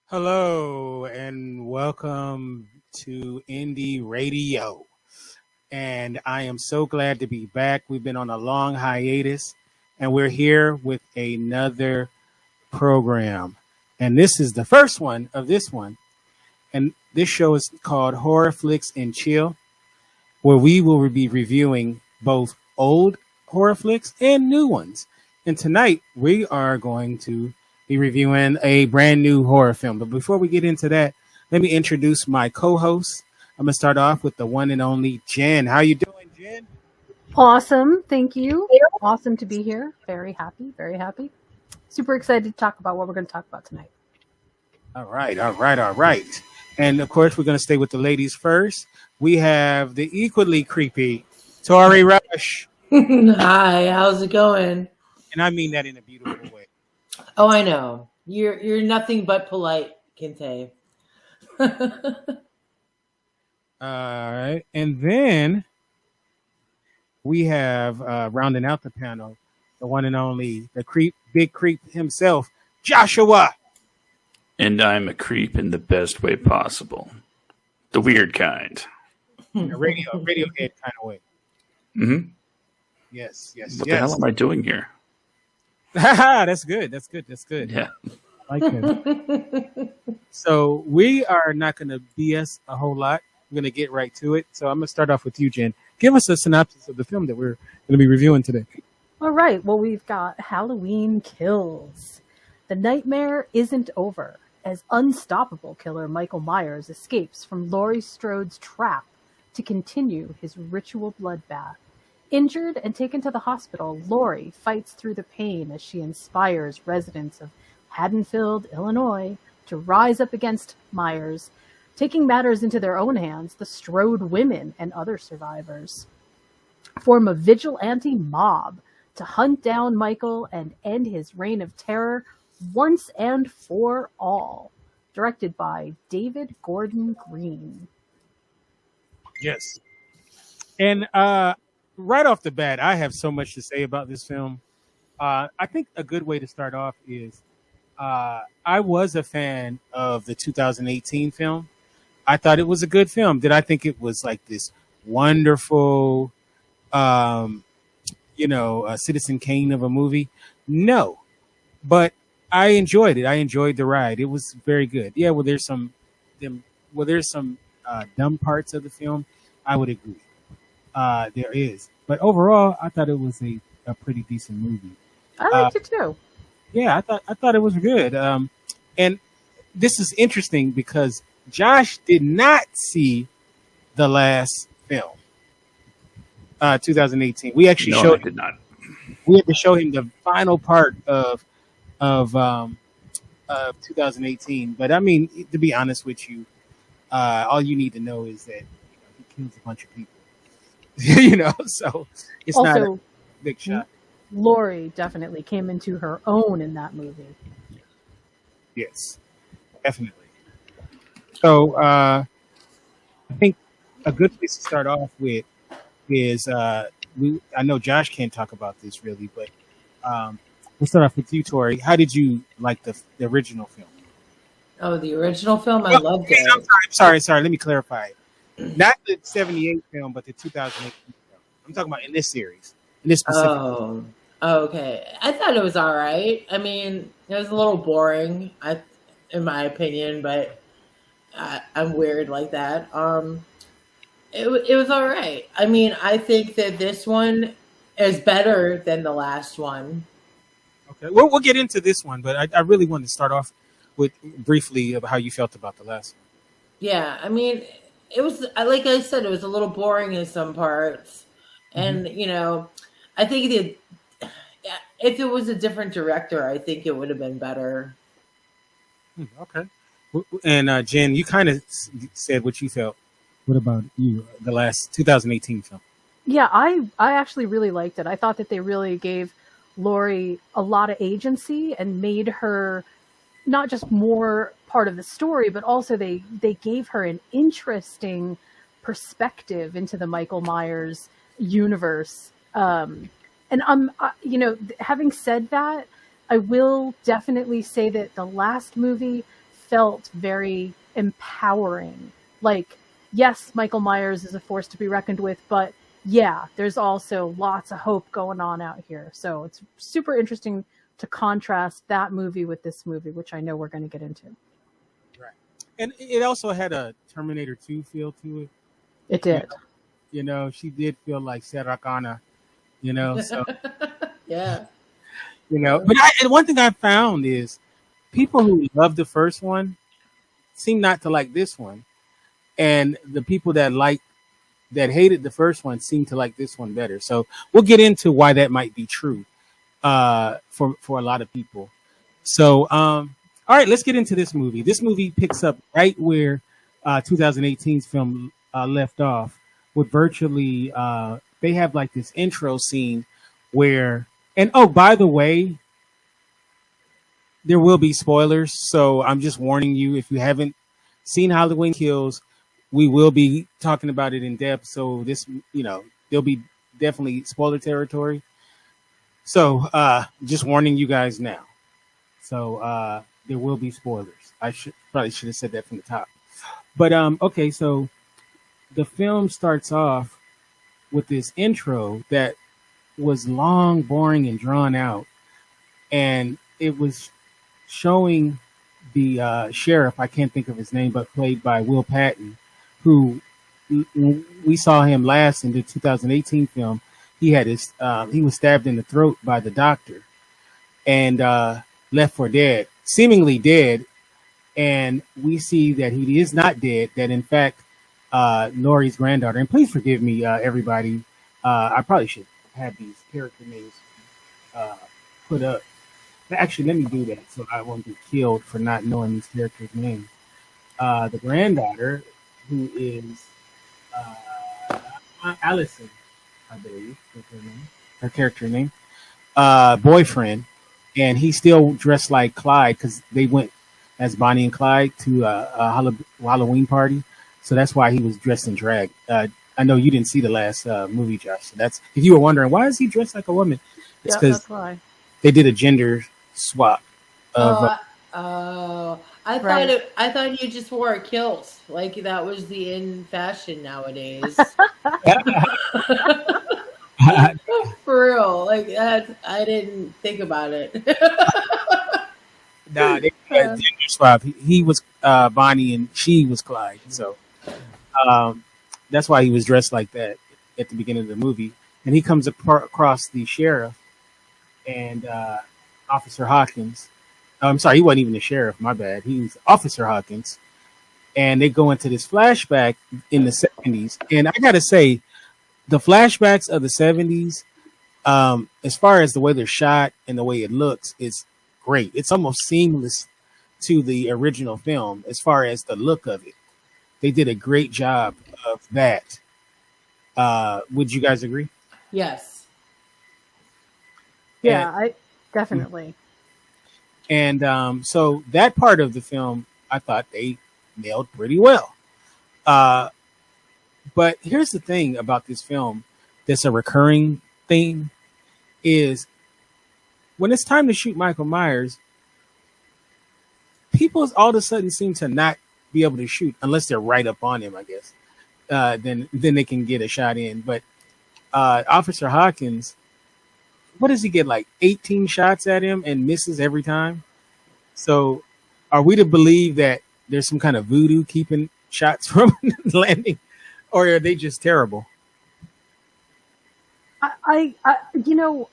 Hello and welcome to Indie Radio. And I am so glad to be back. We've been on a long hiatus and we're here with another program. And this is the first one of this one. And this show is called Horror Flix and Chill, where we will be reviewing both old horror flicks and new ones. And tonight we are going to be reviewing a brand new horror film. But before we get into that, let me introduce my co-host. I'm going to start off with the one and only Jen. How you doing, Jen? Awesome. Thank you. Awesome to be here. Very happy. Very happy. Super excited to talk about what we're going to talk about tonight. All right. And of course, we're going to stay with the ladies first. We have the equally creepy Tory Rush. Hi, how's it going? And I mean that in a beautiful way. Oh, I know. You're nothing but polite, Kinte. All right. And then we have rounding out the panel, the one and only, the big creep himself, Joshua. And I'm a creep in the best way possible. The weird kind. A Radiohead kind of way. Mm-hmm. Yes. What the hell am I doing here? That's good. Yeah. I like that. So we are not going to BS a whole lot. We're going to get right to it. So I'm going to start off with you, Jen. Give us a synopsis of the film that we're going to be reviewing today. All right. Well, we've got Halloween Kills. The nightmare isn't over as unstoppable killer Michael Myers escapes from Laurie Strode's trap to continue his ritual bloodbath. Injured and taken to the hospital, Laurie fights through the pain as she inspires residents of Haddonfield, Illinois, to rise up against Myers, taking matters into their own hands. The Strode women and other survivors form a vigilante mob to hunt down Michael and end his reign of terror once and for all. Directed by David Gordon Green. Yes. And right off the bat, I have so much to say about this film. I think a good way to start off is I was a fan of the 2018 film. I thought it was a good film. Did I think it was like this wonderful, Citizen Kane of a movie? No. But I enjoyed it. I enjoyed the ride. It was very good. Yeah, there's some dumb parts of the film. I would agree. There is. But overall, I thought it was a pretty decent movie. I liked it too. Yeah, I thought it was good. And this is interesting because Josh did not see the last film, 2018. We actually showed. I did not. We had to show him the final part of 2018. But I mean, to be honest with you, all you need to know is that he kills a bunch of people. So it's also, not a big shot. Laurie definitely came into her own in that movie. Yes, definitely. So I think a good place to start off with is I know Josh can't talk about this really, but we'll start off with you, Tory. How did you like the original film? Oh, the original film? I loved it. I'm sorry. Let me clarify. Not the 78 film, but the 2008 film. I'm talking about in this series. In this specific film. Okay. I thought it was all right. I mean, it was a little boring, in my opinion, but I'm weird like that. It was all right. I mean, I think that this one is better than the last one. Okay. We'll get into this one, but I really wanted to start off with briefly about how you felt about the last one. Yeah, I mean, it was, like I said, it was a little boring in some parts. And, I think if it was a different director, I think it would have been better. Okay. And Jen, you kind of said what you felt. What about you, the last 2018 film? Yeah, I actually really liked it. I thought that they really gave Laurie a lot of agency and made her not just more part of the story, but also they gave her an interesting perspective into the Michael Myers universe. And having said that, I will definitely say that the last movie felt very empowering. Like, yes, Michael Myers is a force to be reckoned with, but yeah, there's also lots of hope going on out here. So it's super interesting to contrast that movie with this movie, which I know we're going to get into. Right. And it also had a Terminator 2 feel to it. It did. You know, she did feel like Sarah Connor, you know, so. Yeah. You know, but and one thing I found is people who love the first one seem not to like this one. And the people that hated the first one seem to like this one better. So we'll get into why that might be true for a lot of people. So, all right, let's get into this movie. This movie picks up right where 2018's film left off with virtually, they have like this intro scene where, and oh, by the way, there will be spoilers. So I'm just warning you, if you haven't seen Halloween Kills, we will be talking about it in depth. So this, you know, there'll be definitely spoiler territory. So just warning you guys now. So there will be spoilers. I probably should have said that from the top. But okay, so the film starts off with this intro that was long, boring, and drawn out. And it was showing the sheriff, I can't think of his name, but played by Will Patton, who we saw him last in the 2018 film. He had he was stabbed in the throat by the doctor and left for dead, seemingly dead. And we see that he is not dead, that in fact, Laurie's granddaughter, and please forgive me, everybody, I probably should have these character names put up. Actually, let me do that so I won't be killed for not knowing these characters' names. The granddaughter, who is Allison, I believe, is her character name. Boyfriend, and he's still dressed like Clyde because they went as Bonnie and Clyde to a Halloween party, so that's why he was dressed in drag. I know you didn't see the last movie, Josh. So that's, if you were wondering why is he dressed like a woman, it's because that's why they did a gender swap. Of, I thought you just wore kilts, like that was the in fashion nowadays. For real, like that, I didn't think about it. Nah, they did a gender swap. He was Bonnie and she was Clyde, so that's why he was dressed like that at the beginning of the movie. And he comes across the sheriff and Officer Hawkins. I'm sorry, he wasn't even the sheriff. My bad. He was Officer Hawkins. And they go into this flashback in the 70s. And I got to say, the flashbacks of the 70s, as far as the way they're shot and the way it looks, is great. It's almost seamless to the original film as far as the look of it. They did a great job of that. Would you guys agree? Yes. Yeah, I definitely. And so that part of the film, I thought they nailed pretty well. But here's the thing about this film that's a recurring theme is when it's time to shoot Michael Myers, people all of a sudden seem to not be able to shoot unless they're right up on him, I guess. Then they can get a shot in. But Officer Hawkins, what does he get, like 18 shots at him and misses every time? So are we to believe that there's some kind of voodoo keeping shots from landing, or are they just terrible? I you know,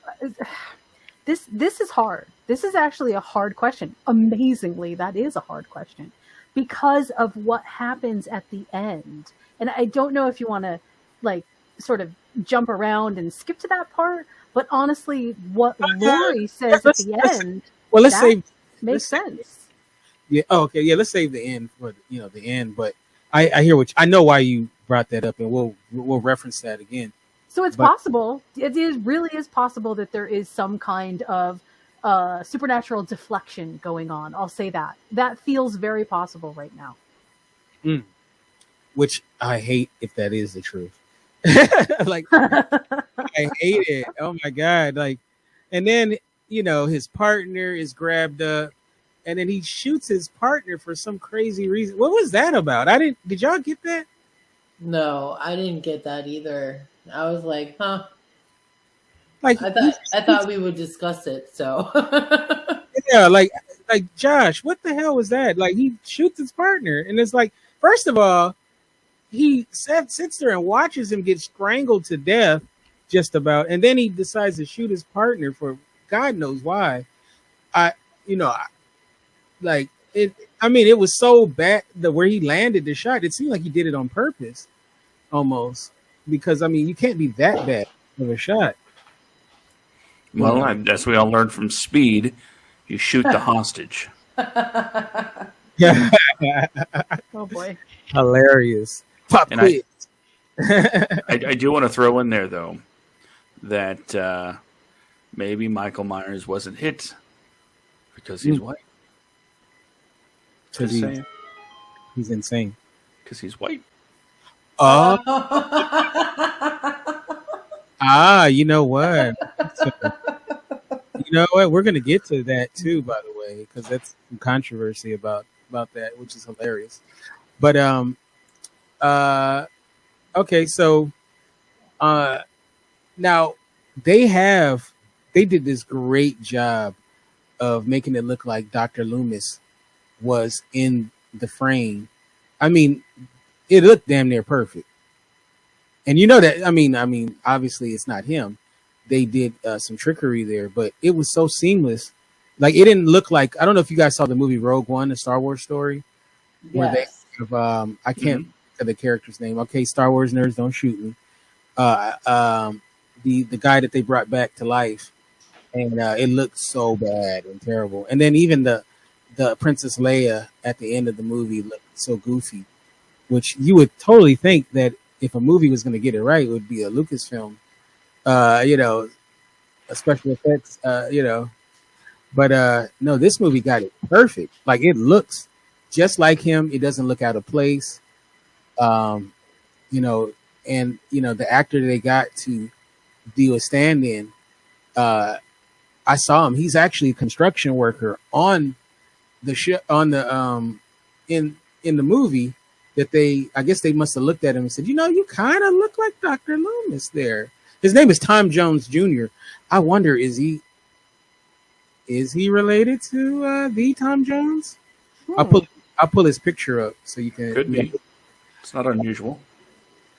this is hard. This is actually a hard question. Amazingly, that is a hard question because of what happens at the end. And I don't know if you want to like sort of jump around and skip to that part, but honestly, what Laurie says at the end, well, makes sense. Yeah. Oh, okay. Yeah. Let's save the end for the end. But I hear I know why you brought that up, and we'll reference that again. So it's possible. It really is possible that there is some kind of supernatural deflection going on. I'll say that. That feels very possible right now. Which I hate if that is the truth. Like, I hate it. Oh my God. Like, and then, his partner is grabbed up and then he shoots his partner for some crazy reason. What was that about? Did y'all get that? No, I didn't get that either. I was like, huh. Like I thought we would discuss it. So yeah, like Josh, what the hell was that? Like he shoots his partner, and it's like, first of all, he sits there and watches him get strangled to death, just about, and then he decides to shoot his partner for God knows why. Like it. I mean, it was so bad where he landed the shot. It seemed like he did it on purpose, almost, because I mean, you can't be that bad of a shot. Well, as we all learned from Speed, you shoot the hostage. Yeah. Oh boy, Hilarious. Pop And quiz. I do want to throw in there, though, that maybe Michael Myers wasn't hit because he's white. Because he's insane. Because he's white. Oh. You know what? We're going to get to that too, by the way, because that's some controversy about that, which is hilarious. But okay, so now they did this great job of making it look like Dr. Loomis was in the frame. I mean, it looked damn near perfect. And you know that, I mean, obviously it's not him. They did some trickery there, but it was so seamless. Like, it didn't look like, I don't know if you guys saw the movie Rogue One, the Star Wars story. yes. Where they have, I can't think of the character's name. Okay, Star Wars nerds, don't shoot me. The guy that they brought back to life, and it looked so bad and terrible. And then even the Princess Leia at the end of the movie looked so goofy, which you would totally think that if a movie was going to get it right, it would be a Lucasfilm, a special effects, But no, this movie got it perfect. Like, it looks just like him. It doesn't look out of place. And the actor they got to do a stand-in, I saw him. He's actually a construction worker on the in the movie. That I guess they must have looked at him and said, you kind of look like Dr. Loomis there. His name is Tom Jones Jr. I wonder, is he related to the Tom Jones? I'll pull his picture up so you can. Could be. It's not unusual.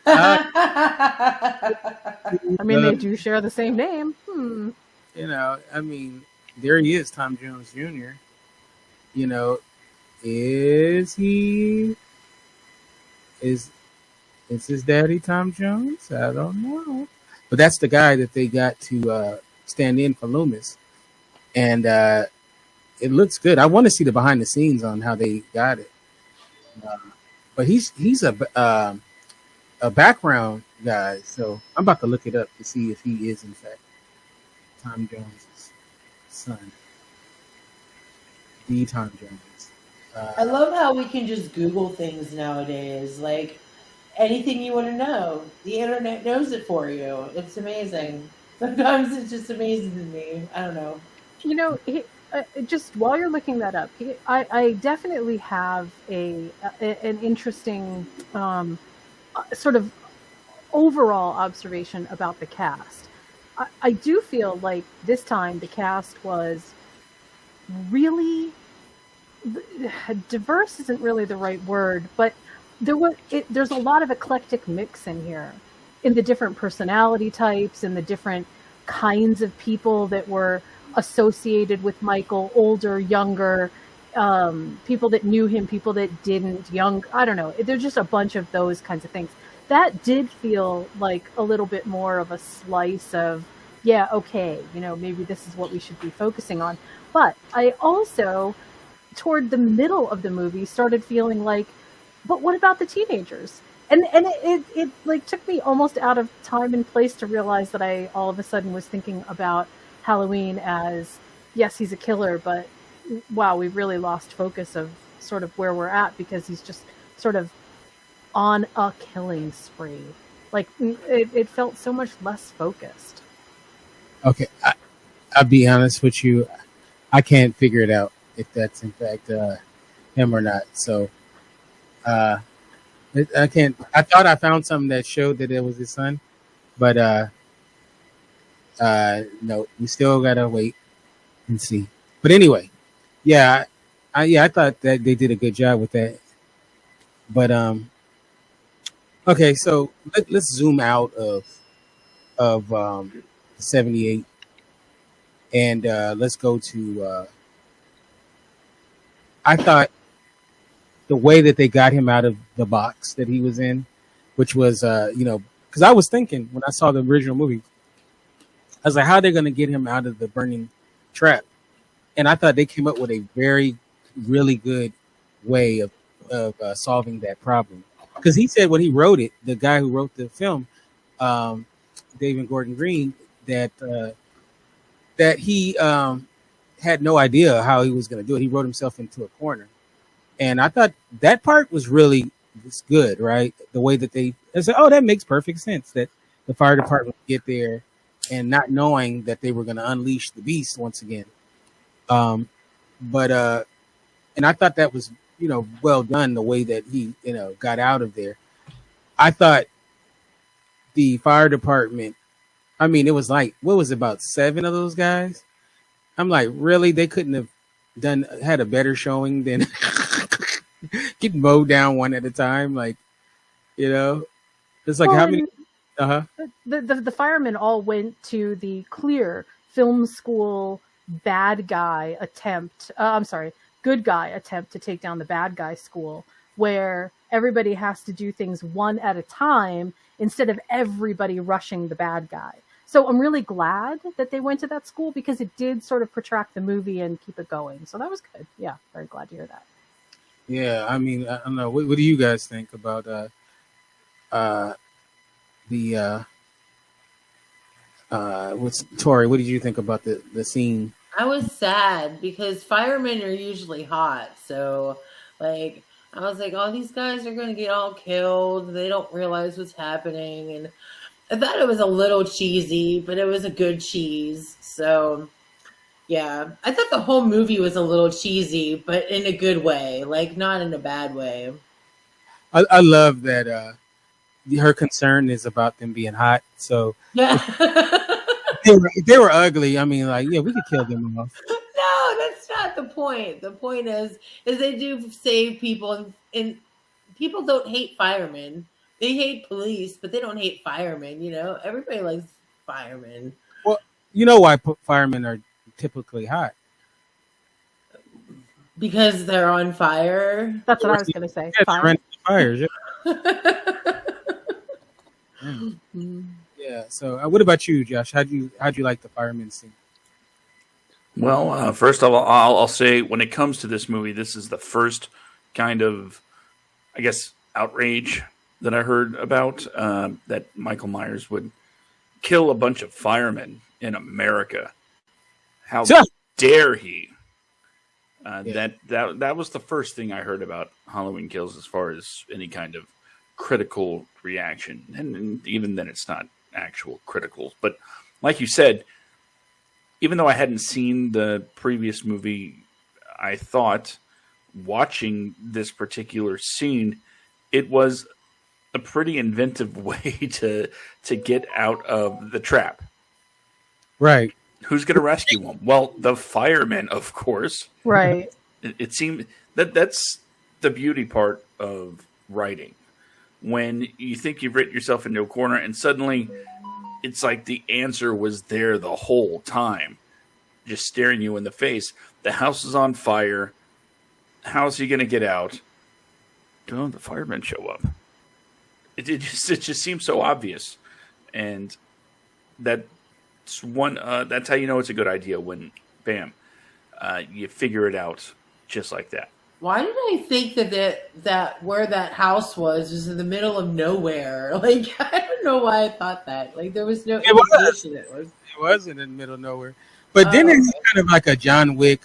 I mean, they do share the same name. I mean, there he is, Tom Jones Jr. Is he? Is his daddy Tom Jones? I don't know. But that's the guy that they got to stand in for Loomis. And it looks good. I want to see the behind the scenes on how they got it. But he's a background guy, so I'm about to look it up to see if he is in fact Tom Jones' son. The Tom Jones. I love how we can just Google things nowadays. Like, anything you want to know, the internet knows it for you. It's amazing. Sometimes it's just amazing to me. I don't know. Just while you're looking that up, I definitely have an interesting sort of overall observation about the cast. I do feel like this time the cast was really diverse. Isn't really the right word, but there's a lot of eclectic mix in here, in the different personality types and the different kinds of people that were associated with Michael, older, younger, people that knew him, people that didn't, young, I don't know. There's just a bunch of those kinds of things. That did feel like a little bit more of a slice of, yeah, okay, maybe this is what we should be focusing on. But I also, toward the middle of the movie, started feeling like, but what about the teenagers? And it like took me almost out of time and place to realize that I all of a sudden was thinking about Halloween as, yes, he's a killer, but wow, we've really lost focus of sort of where we're at, because he's just sort of on a killing spree. Like, it felt so much less focused. Okay, I'll be honest with you. I can't figure it out. if that's in fact him or not. So I can't. I thought I found something that showed that it was his son, but no, we still gotta wait and see. But anyway, yeah, I thought that they did a good job with that. But okay, so let's zoom out of 78 and let's go to. I thought the way that they got him out of the box that he was in, which was because I was thinking when I saw the original movie, I was like, how are they going to get him out of the burning trap? And I thought they came up with a really good way of solving that problem. Because he said when he wrote it, the guy who wrote the film, David Gordon Green, that he had no idea how he was going to do it. He wrote himself into a corner. And I thought that part was good, right? The way that they said, oh, that makes perfect sense that the fire department would get there and not knowing that they were going to unleash the beast once again. And I thought that was, well done the way that he, got out of there. I thought the fire department, it was like, what was it, about 7 of those guys? I'm like, really? They couldn't have had a better showing than getting mowed down one at a time? Like, it's like, how many? The firemen all went to the Clear film school good guy attempt to take down the bad guy school, where everybody has to do things one at a time instead of everybody rushing the bad guy. So I'm really glad that they went to that school because it did sort of protract the movie and keep it going. So that was good. Yeah, very glad to hear that. Yeah, I don't know. What do you guys think about what's Tory? What did you think about the scene? I was sad because firemen are usually hot. So, I was like, oh, these guys are going to get all killed. They don't realize what's happening. And I thought it was a little cheesy, but it was a good cheese. So, yeah. I thought the whole movie was a little cheesy, but in a good way. Not in a bad way. I love that her concern is about them being hot. So, yeah. if they were ugly, yeah, we could kill them off. No, that's not the point. The point is they do save people, and people don't hate firemen. They hate police, but they don't hate firemen. Everybody likes firemen. Well, you know why firemen are typically hot? Because they're on fire. That's what I was going to say. Fires. Yeah. Yeah. So, what about you, Josh? How'd you like the firemen scene? Well, first of all, I'll say when it comes to this movie, this is the first kind of, I guess, outrage that I heard about, that Michael Myers would kill a bunch of firemen in America. How dare he? That was the first thing I heard about Halloween Kills as far as any kind of critical reaction. And even then, it's not actual criticals. But like you said, even though I hadn't seen the previous movie, I thought watching this particular scene, it was a pretty inventive way to get out of the trap. Right. Who's going to rescue him? Well, the firemen, of course. Right. It seemed that's the beauty part of writing. When you think you've written yourself into a corner and suddenly it's like the answer was there the whole time, just staring you in the face. The house is on fire. How's he going to get out? Oh, the firemen show up. It just seems so obvious. And that's how you know it's a good idea when, bam, you figure it out just like that. Why did I think that where that house was in the middle of nowhere? I don't know why I thought that. There was no indication it was. It wasn't in the middle of nowhere. But then it's kind of like a John Wick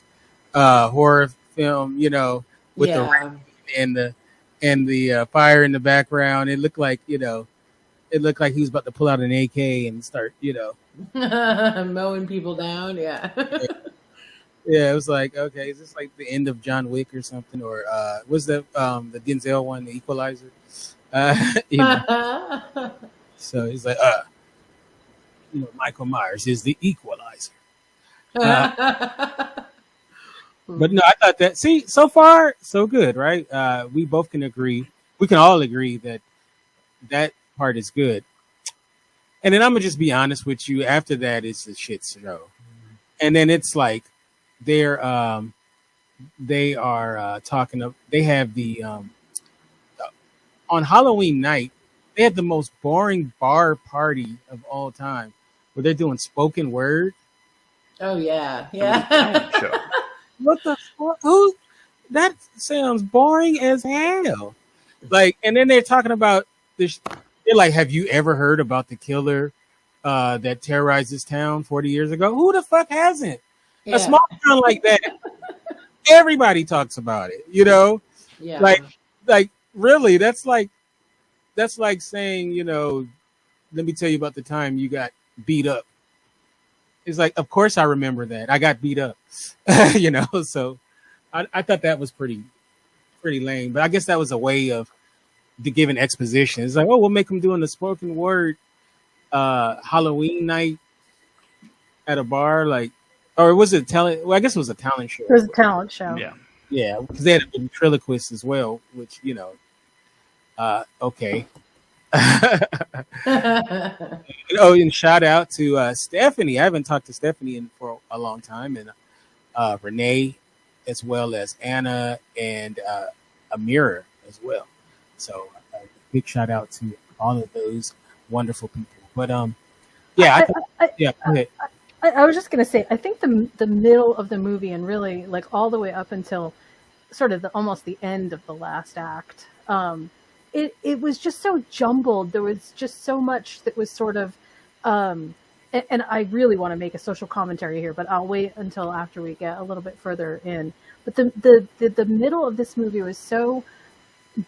horror film, with the rain and the fire in the background. It looked like he was about to pull out an AK and start, mowing people down. Yeah. Yeah, it was like, okay, is this like the end of John Wick or something? Or was the Denzel one, the Equalizer? You know, so he's like, Michael Myers is the Equalizer. But no, I thought that. See, so far so good, right? We both can agree. We can all agree that that part is good. And then I'm gonna just be honest with you. After that, it's a shit show. And then it's like they are talking of. They have the on Halloween night. They had the most boring bar party of all time, where they're doing spoken word. Oh yeah, It was a talent show. What the fuck? Who? That sounds boring as hell. Like, and then they're talking about this. They're like, "Have you ever heard about the killer that terrorized this town 40 years ago?" Who the fuck hasn't? yeah. A small town like that, everybody talks about it. You know, Yeah. like really, that's like saying, let me tell you about the time you got beat up. It's like, of course I remember that. I got beat up, So I thought that was pretty lame. But I guess that was a way of giving exposition. It's like, oh, we'll make them doing the spoken word Halloween night at a bar, like, or was it talent? Well, I guess it was a talent show. It was a talent show. Yeah, because they had a ventriloquist as well, which okay. And shout out to Stephanie. I haven't talked to Stephanie for a long time, and Renee, as well as Anna and Amira as well. So big shout out to all of those wonderful people. But go ahead. I was just gonna say, I think the middle of the movie, and really like all the way up until sort of almost the end of the last act, it was just so jumbled. There was just so much that was sort of, and I really want to make a social commentary here, but I'll wait until after we get a little bit further in. But the middle of this movie was so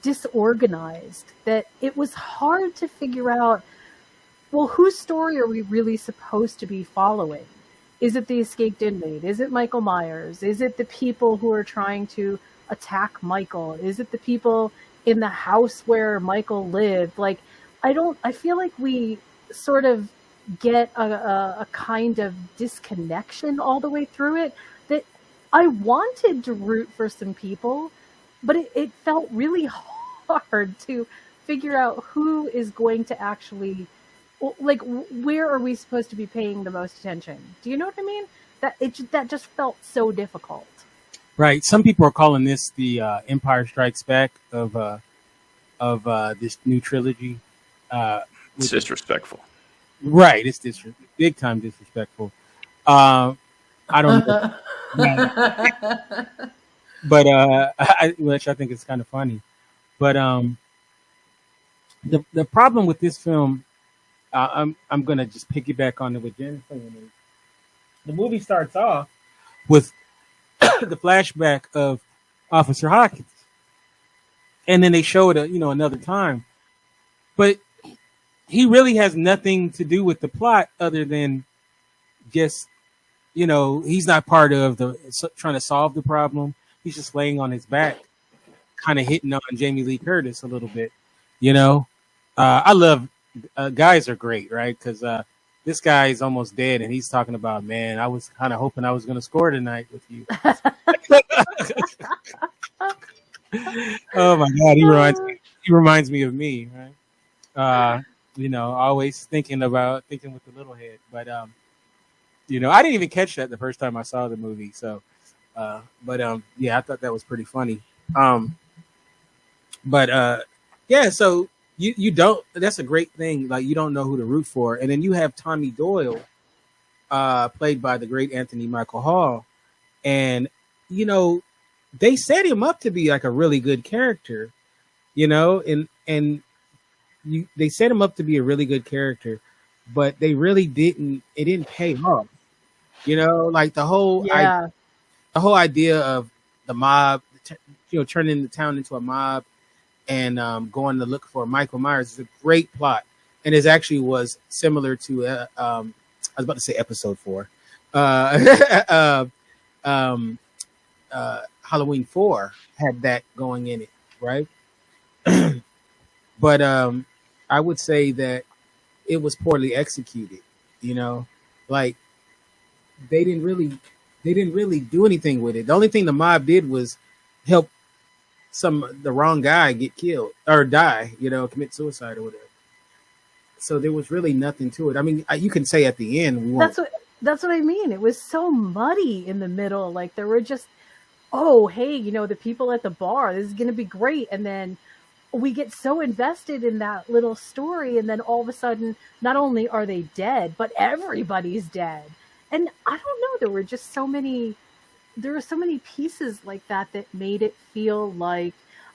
disorganized that it was hard to figure out, well, whose story are we really supposed to be following? Is it the escaped inmate? Is it Michael Myers? Is it the people who are trying to attack Michael? Is it the people in the house where Michael lived? Like, I feel like we sort of get a kind of disconnection all the way through it, that I wanted to root for some people, but it felt really hard to figure out who is going to actually, like, where are we supposed to be paying the most attention? Do you know what I mean? That just felt so difficult. Right. Some people are calling this the Empire Strikes Back of this new trilogy. It's disrespectful. Right. It's big time disrespectful. I don't know. But which I think is kind of funny. But the problem with this film, I'm gonna just piggyback on what Jen's saying. The movie starts off with the flashback of Officer Hawkins, and then they show it another time, but he really has nothing to do with the plot other than just he's not part of trying to solve the problem. He's just laying on his back, kind of hitting on Jamie Lee Curtis a little bit. I love guys are great, right? Because this guy is almost dead, and he's talking about, man, I was kind of hoping I was going to score tonight with you. Oh my God, he reminds me of me, right? Always thinking with the little head. But I didn't even catch that the first time I saw the movie. So, I thought that was pretty funny. So you don't. That's a great thing. Like, you don't know who to root for, and then you have Tommy Doyle, played by the great Anthony Michael Hall, and they set him up to be like a really good character, and they set him up to be a really good character, but they really didn't. It didn't pay off, like the whole idea of the mob, turning the town into a mob. And going to look for Michael Myers is a great plot, and it actually was similar to I was about to say episode 4, um, Halloween 4 had that going in it, right? But I would say that it was poorly executed. You know, like they didn't really do anything with it. The only thing the mob did was help the wrong guy get killed or die. You know, commit suicide or whatever. So there was really nothing to it. I mean, you can say at the end we won't. That's what I mean. It was so muddy in the middle. Like there were just, oh, hey, the people at the bar, this is going to be great. And then we get so invested in that little story. And then all of a sudden, not only are they dead, but everybody's dead. And I don't know, there were so many pieces like that made it feel like,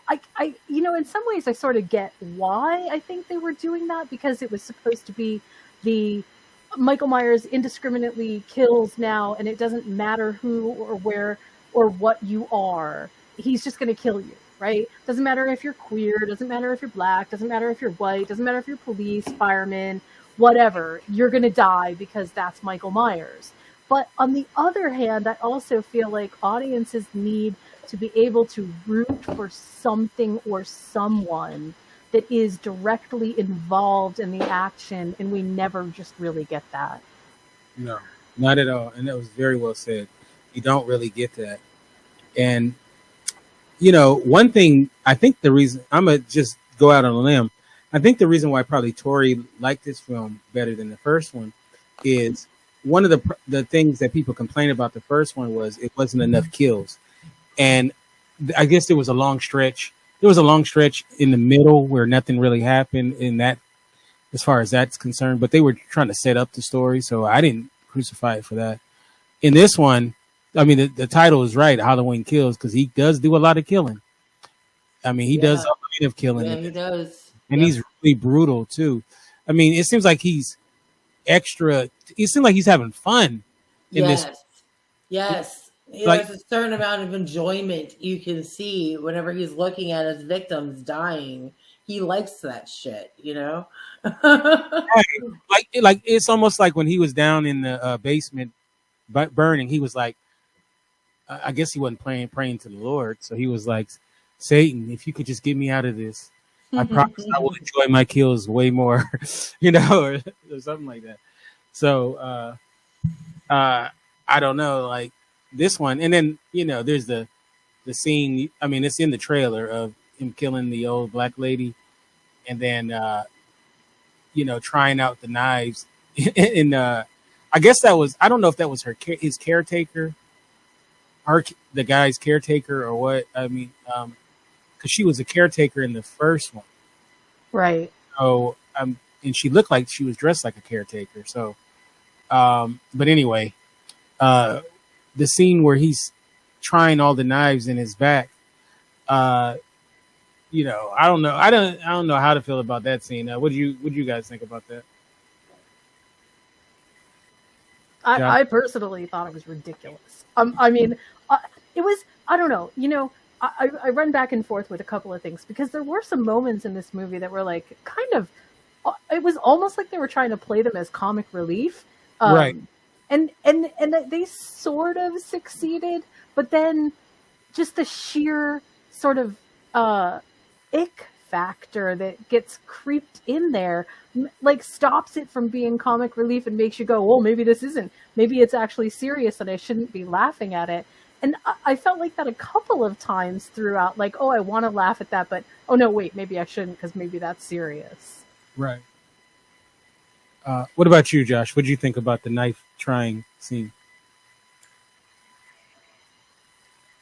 I in some ways I sort of get why I think they were doing that, because it was supposed to be the Michael Myers indiscriminately kills now, and it doesn't matter who or where or what you are. He's just going to kill you, right? Doesn't matter if you're queer, doesn't matter if you're black, doesn't matter if you're white, doesn't matter if you're police, fireman, whatever. You're going to die because that's Michael Myers. But on the other hand, I also feel like audiences need to be able to root for something or someone that is directly involved in the action, and we never just really get that. No, not at all. And that was very well said. You don't really get that. And, one thing, I think the reason, I'm going to just go out on a limb, I think the reason why probably Tory liked this film better than the first one is one of the things that people complained about the first one was it wasn't enough kills. And I guess there was a long stretch. There was a long stretch in the middle where nothing really happened in that, as far as that's concerned. But they were trying to set up the story, so I didn't crucify it for that. In this one, I mean, the title is right, Halloween Kills, because he does do a lot of killing. I mean, he does a lot of killing. Yeah, he does. And he's really brutal, too. I mean, it seems like he's extra. It seems like he's having fun in this. Yes. There's a certain amount of enjoyment you can see whenever he's looking at his victims dying. He likes that shit, Like it's almost like when he was down in the basement burning, he was like, I guess he wasn't praying to the Lord, so he was like, Satan, if you could just get me out of this, I promise I will enjoy my kills way more, or something like that. So I don't know, like this one, and then there's the scene. I mean, it's in the trailer of him killing the old black lady, and then trying out the knives. And I guess that was, I don't know if that was his caretaker, the guy's caretaker or what. I mean, because she was a caretaker in the first one, right? So and she looked like she was dressed like a caretaker. So, but anyway, the scene where he's trying all the knives in his back, I don't know. I don't know how to feel about that scene. What do you guys think about that? I personally thought it was ridiculous. I mean, it was, I don't know. I run back and forth with a couple of things, because there were some moments in this movie that were like kind of, it was almost like they were trying to play them as comic relief. Right. And they sort of succeeded, but then just the sheer sort of ick factor that gets creeped in there, like stops it from being comic relief and makes you go, well, maybe it's actually serious and I shouldn't be laughing at it. And I felt like that a couple of times throughout, like, oh, I want to laugh at that, but oh no, wait, maybe I shouldn't, because maybe that's serious. Right. What about you, Josh? What did you think about the knife trying scene?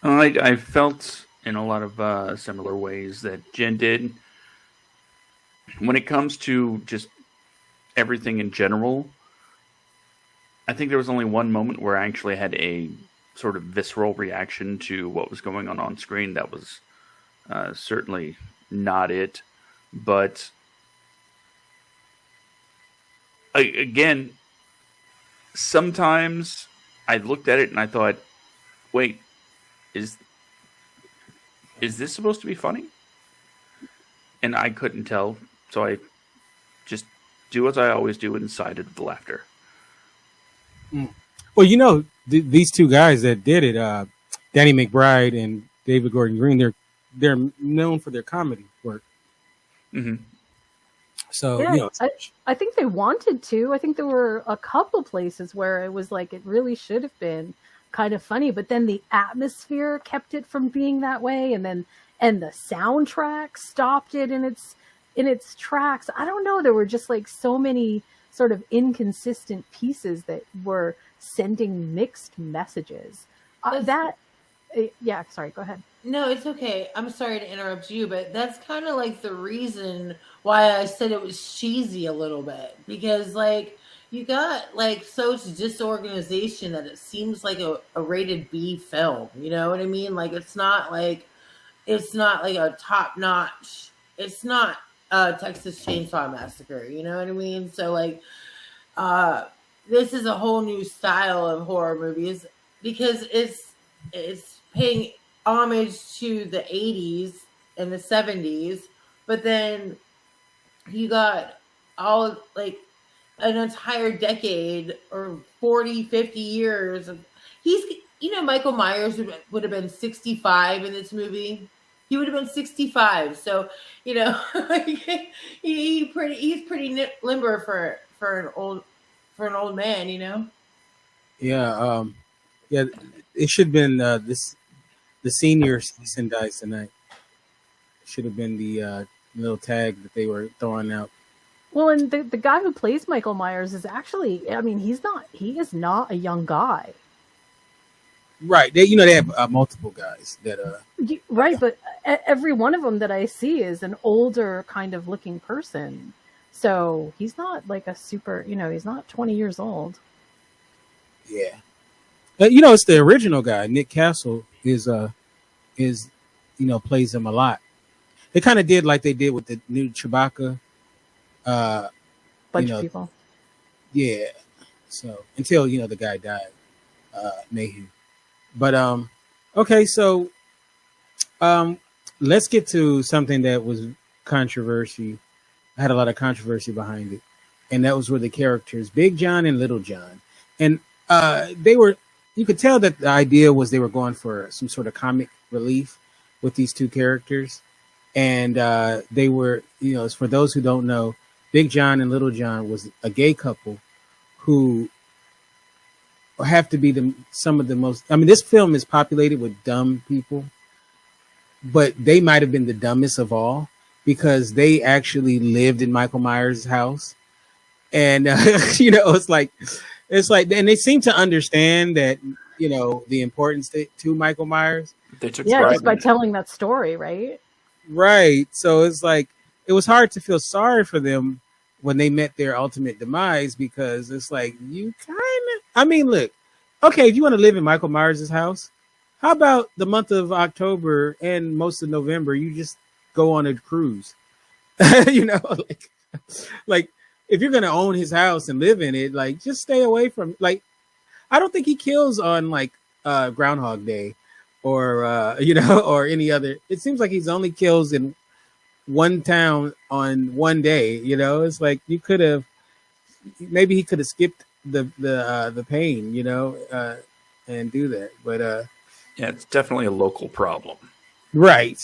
I felt in a lot of similar ways that Jen did. When it comes to just everything in general, I think there was only one moment where I actually had a sort of visceral reaction to what was going on screen. That was certainly not it. But again, sometimes I looked at it and I thought, wait, is this supposed to be funny? And I couldn't tell, so I just do as I always do and sided with the laughter. Well, these two guys that did it, Danny McBride and David Gordon Green, they're known for their comedy work. Mm-hmm. So Yeah, I think they wanted to. I think there were a couple places where it was like it really should have been kind of funny, but then the atmosphere kept it from being that way, and the soundtrack stopped it in its tracks. I don't know. There were just like so many sort of inconsistent pieces that were sending mixed messages. Yeah, sorry, go ahead. No, it's okay. I'm sorry to interrupt you, but that's kind of like the reason why I said it was cheesy a little bit, because like you got like such disorganization that it seems like a rated B film. You know what I mean? Like it's not like a top notch. It's not Texas Chainsaw Massacre. You know what I mean? So like this is a whole new style of horror movies because it's paying homage to the 80s and the 70s, but then you got all like an entire decade or 40, 50 years of Michael Myers would have been 65 in this movie. He would have been 65. So, he's pretty limber for an old man, Yeah, yeah. It should have been the senior citizen dies tonight. Should have been the little tag that they were throwing out. Well, and the guy who plays Michael Myers is actually, I mean, he is not a young guy. Right. They have multiple guys that right, but every one of them that I see is an older kind of looking person. So he's not like a super, he's not 20 years old. Yeah. It's the original guy. Nick Castle is plays him a lot. They kind of did like they did with the new Chewbacca. Bunch of people. Yeah. So until the guy died, Mayhew. But okay, so let's get to something that was controversy. Had a lot of controversy behind it, and that was where the characters Big John and Little John, and you could tell that the idea was they were going for some sort of comic relief with these two characters, and they were, for those who don't know, Big John and Little John was a gay couple who have to be some of the most. I mean, this film is populated with dumb people, but they might have been the dumbest of all because they actually lived in Michael Myers' house, and it's like, and they seem to understand that the importance to Michael Myers. They took just by telling that story, right? Right. So it's like it was hard to feel sorry for them when they met their ultimate demise because it's like you kind of. I mean, look, okay, if you want to live in Michael Myers' house, how about the month of October and most of November? You just go on a cruise, like if you're gonna own his house and live in it, like just stay away from like. I don't think he kills on like Groundhog Day or or any other. It seems like he's only kills in one town on one day. It's like you could have maybe he could have skipped the pain, and do that. But yeah, it's definitely a local problem. Right.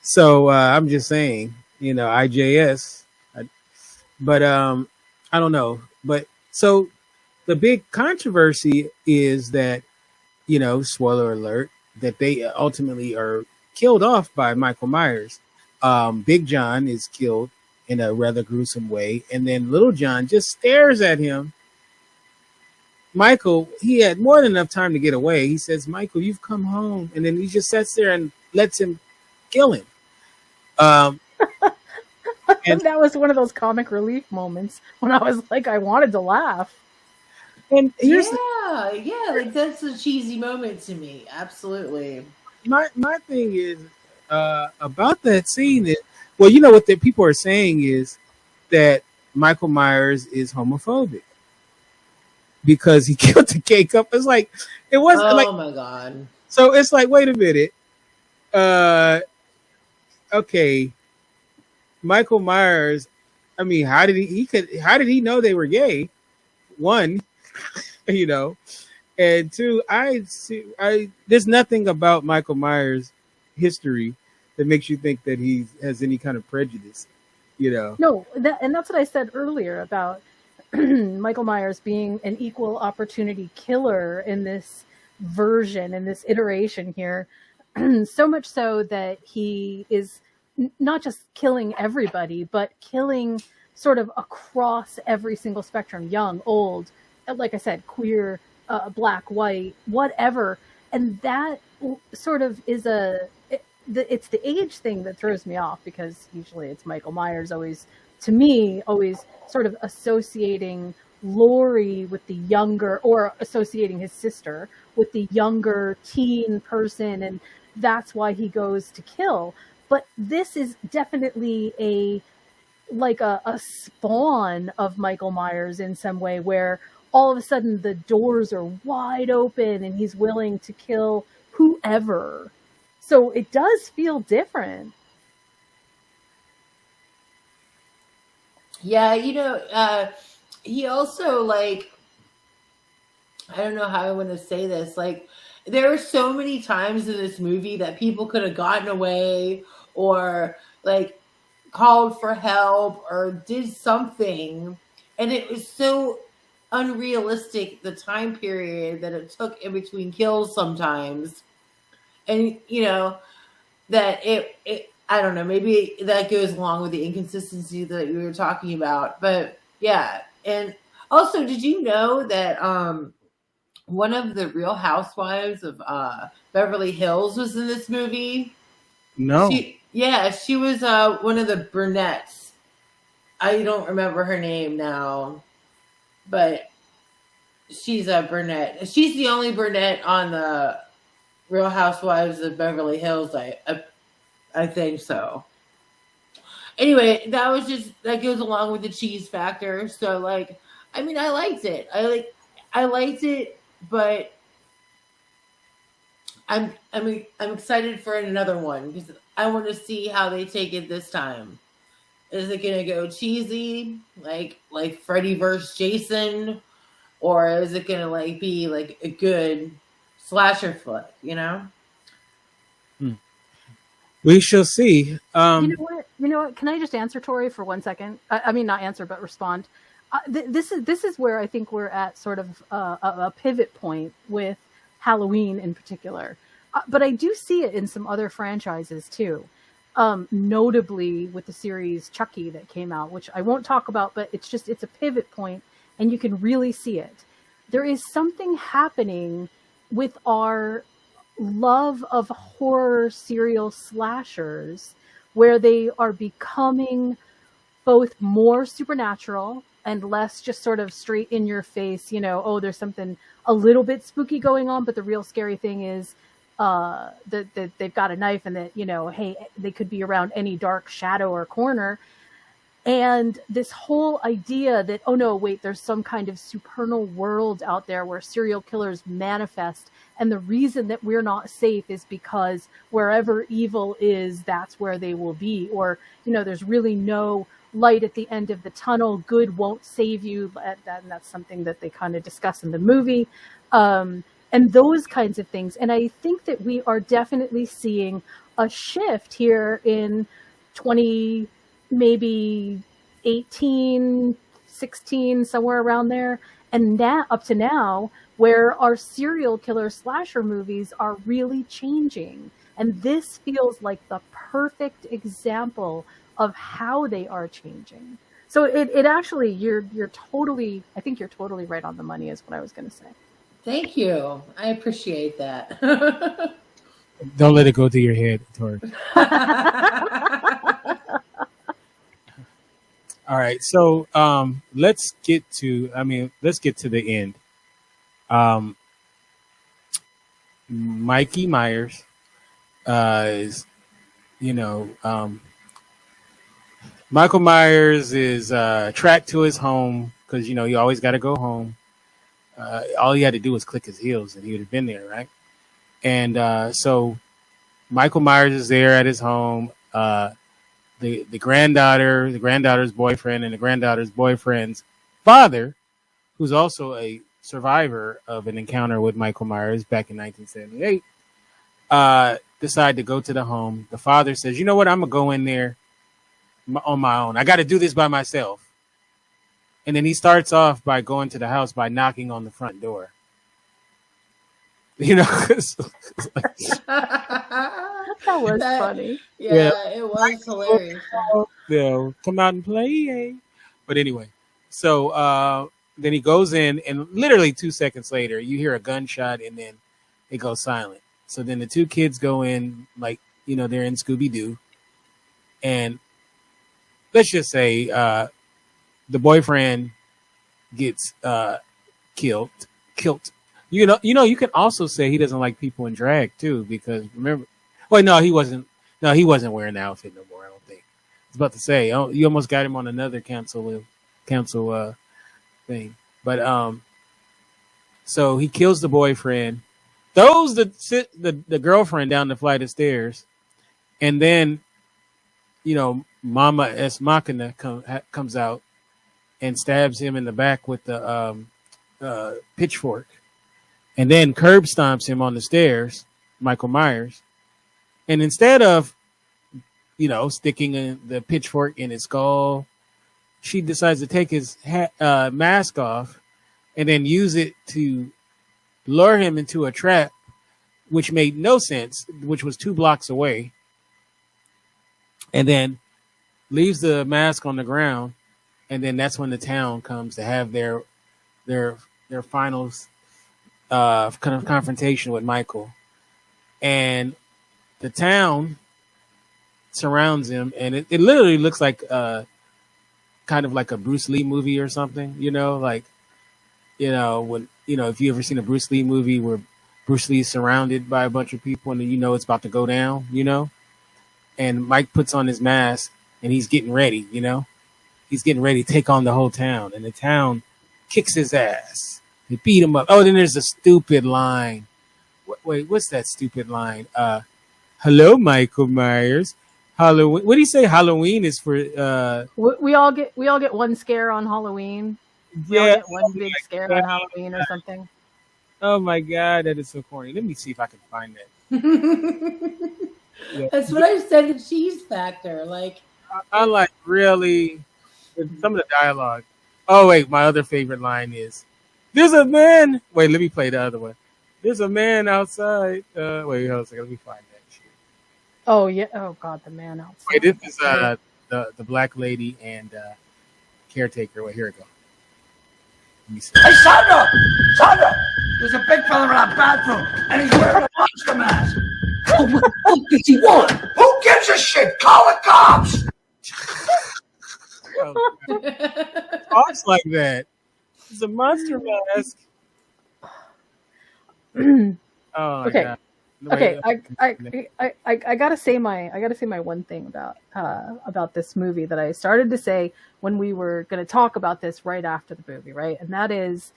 So I'm just saying, IJS. But I don't know. But so the big controversy is that, spoiler alert, that they ultimately are killed off by Michael Myers. Big John is killed in a rather gruesome way. And then Little John just stares at him. Michael, he had more than enough time to get away. He says, Michael, you've come home. And then he just sits there and lets him kill him. And that was one of those comic relief moments when I was like, I wanted to laugh. And here's like that's a cheesy moment to me. Absolutely. My thing is about that scene is, well, what the people are saying is that Michael Myers is homophobic because he killed the gay couple. It's like it wasn't. Oh my god! So it's like, wait a minute. Okay, Michael Myers. I mean, how did he know they were gay? One, you know. And two, I there's nothing about Michael Myers' history that makes you think that he has any kind of prejudice, you know. No, and that's what I said earlier about Michael Myers being an equal opportunity killer in this version, in this iteration here. So much so that he is not just killing everybody, but killing sort of across every single spectrum, young, old, like I said, queer, black, white, whatever. And that sort of is it's the age thing that throws me off, because usually it's Michael Myers always, to me, always sort of associating Laurie with the younger, or associating his sister with the younger teen person, and that's why he goes to kill. But this is definitely a spawn of Michael Myers in some way, where all of a sudden the doors are wide open and he's willing to kill whoever. So it does feel different. Yeah, he also, like, I don't know how I want to say this. Like, there are so many times in this movie that people could have gotten away, or like called for help, or did something, and it was so unrealistic, the time period that it took in between kills sometimes. And that it I don't know, maybe that goes along with the inconsistency that we were talking about. But yeah. And also, did you know that one of the Real Housewives of Beverly Hills was in this movie? No. She was one of the brunettes. I don't remember her name now, but she's a brunette. She's the only brunette on the Real Housewives of Beverly Hills. I think so. Anyway, that goes along with the cheese factor. So, like, I mean, I liked it. I liked it, but I'm excited for another one, because I want to see how they take it this time. Is it gonna go cheesy, like Freddy vs. Jason, or is it gonna be like a good slasher flick? We shall see. You know what? Can I just answer Tory for 1 second? I mean, not answer, but respond. This is where I think we're at sort of a pivot point with Halloween in particular. But I do see it in some other franchises too. Notably with the series Chucky that came out, which I won't talk about, but it's a pivot point, and you can really see it. There is something happening with our love of horror serial slashers, where they are becoming both more supernatural and less just sort of straight in your face, there's something a little bit spooky going on, but the real scary thing is that they've got a knife, and that, hey, they could be around any dark shadow or corner. And this whole idea that, oh no, wait, there's some kind of supernal world out there where serial killers manifest, and the reason that we're not safe is because wherever evil is, that's where they will be. Or, there's really no light at the end of the tunnel. Good won't save you. And that's something that they kind of discuss in the movie. And those kinds of things. And I think that we are definitely seeing a shift here in 20, maybe 18, 16, somewhere around there. And that up to now, where our serial killer slasher movies are really changing. And this feels like the perfect example of how they are changing. So it actually, I think you're totally right on the money, is what I was going to say. Thank you. I appreciate that. Don't let it go to your head, Tory. All right, so let's get to the end. Mikey Myers is, Michael Myers is tracked to his home, because you always got to go home. All he had to do was click his heels, and he would have been there, right? And so Michael Myers is there at his home. The granddaughter's boyfriend, and the granddaughter's boyfriend's father, who's also a survivor of an encounter with Michael Myers back in 1978, decide to go to the home. The father says, "You know what? I'm gonna go in there on my own. I got to do this by myself." And then he starts off by going to the house by knocking on the front door. You know, that was funny. Yeah, it was hilarious. They'll come out and play. But anyway, so then he goes in, and literally 2 seconds later, you hear a gunshot, and then it goes silent. So then the two kids go in, like, you know, they're in Scooby-Doo. And let's just say the boyfriend gets killed. You know, you can also say he doesn't like people in drag too, because remember, well, no, he wasn't wearing the outfit no more. I don't think. I was about to say, oh, you almost got him on another cancel thing, but so he kills the boyfriend, throws the girlfriend down the flight of stairs, and then, you know, Mama S. Machina comes out and stabs him in the back with the pitchfork. And then curb stomps him on the stairs, Michael Myers. And instead of, you know, sticking the pitchfork in his skull, she decides to take his mask off and then use it to lure him into a trap, which made no sense, which was 2 blocks away. And then leaves the mask on the ground. And then that's when the town comes to have their finals kind of confrontation with Michael, and the town surrounds him, and it literally looks like kind of like a Bruce Lee movie or something, you know, like, you know, when, you know, if you ever seen a Bruce Lee movie where Bruce Lee is surrounded by a bunch of people and then, you know, it's about to go down, you know, and Mike puts on his mask and he's getting ready, you know, he's getting ready to take on the whole town, and the town kicks his ass. They beat him up. Oh, then there's a stupid line. Wait, what's that stupid line? Hello, Michael Myers. Halloween. What do you say? Halloween is for. We all get one scare on Halloween. We all get one big scare on Halloween or something. Oh my God, that is so corny. Let me see if I can find that. Yeah. That's what I said. The cheese factor, like. I like really some of the dialogue. Oh wait, my other favorite line is, "There's a man." Wait, let me play the other one. "There's a man outside." Wait, hold on a second. Let me find that shit. Oh yeah. Oh God, the man outside. Wait, this is the black lady and caretaker. Wait, here we go. Let me see. Hey, Sandra! Sandra! There's a big fella in our bathroom, and he's wearing a monster mask. Oh, what the fuck does he want? Who gives a shit? Call the cops! Talks like that. It's a monster mask. Oh my Okay. God. Okay, I gotta say my one thing about this movie that I started to say when we were going to talk about this right after the movie, right? And that is,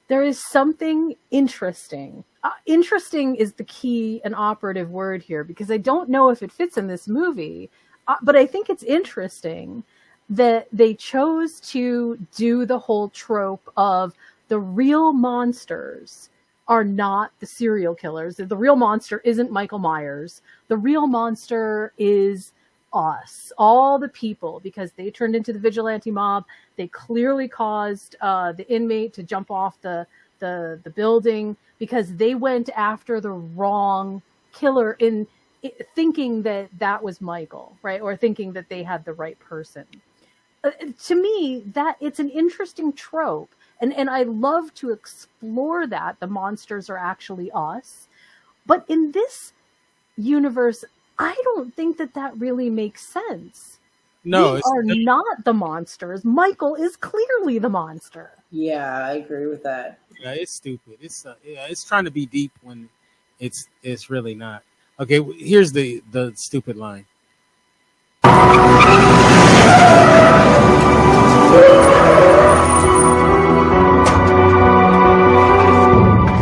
there is something interesting. Interesting is the key and operative word here, because I don't know if it fits in this movie, but I think it's interesting that they chose to do the whole trope of the real monsters are not the serial killers. The real monster isn't Michael Myers. The real monster is us, all the people, because they turned into the vigilante mob. They clearly caused the inmate to jump off the building because they went after the wrong killer in thinking that was Michael, right? Or thinking that they had the right person. To me, that it's an interesting trope. And I love to explore that. The monsters are actually us. But in this universe, I don't think that really makes sense. No, we are not the monsters. Michael is clearly the monster. Yeah, I agree with that. Yeah, it's stupid. It's trying to be deep when it's really not. Okay, here's the stupid line.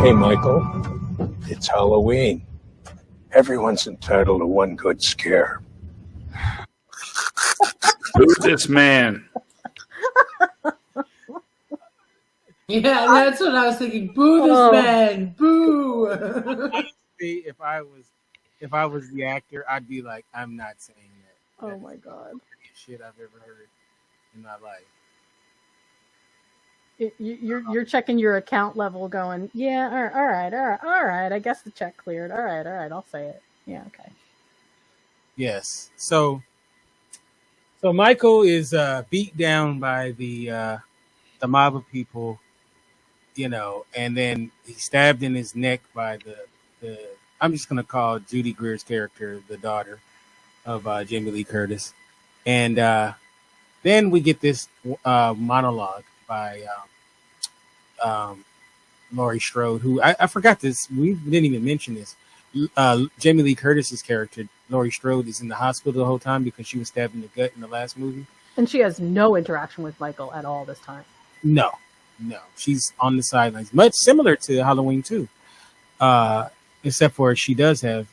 Hey, Michael, it's Halloween. Everyone's entitled to one good scare. Who's this man? Yeah, that's what I was thinking. Boo this man. Boo. Honestly, if I was the actor, I'd be like, I'm not saying that. Oh my god. Shit I've ever heard in my life. You're checking your account level, going, yeah, all right. I guess the check cleared. All right, I'll say it. Yeah, okay. Yes. So Michael is beat down by the mob of people, and then he's stabbed in his neck by the I'm just gonna call Judy Greer's character the daughter of Jamie Lee Curtis, and then we get this monologue by Laurie Strode, who I forgot this. We didn't even mention this. Jamie Lee Curtis's character, Laurie Strode, is in the hospital the whole time because she was stabbed in the gut in the last movie. And she has no interaction with Michael at all this time. No. She's on the sidelines, much similar to Halloween 2. Except for she does have,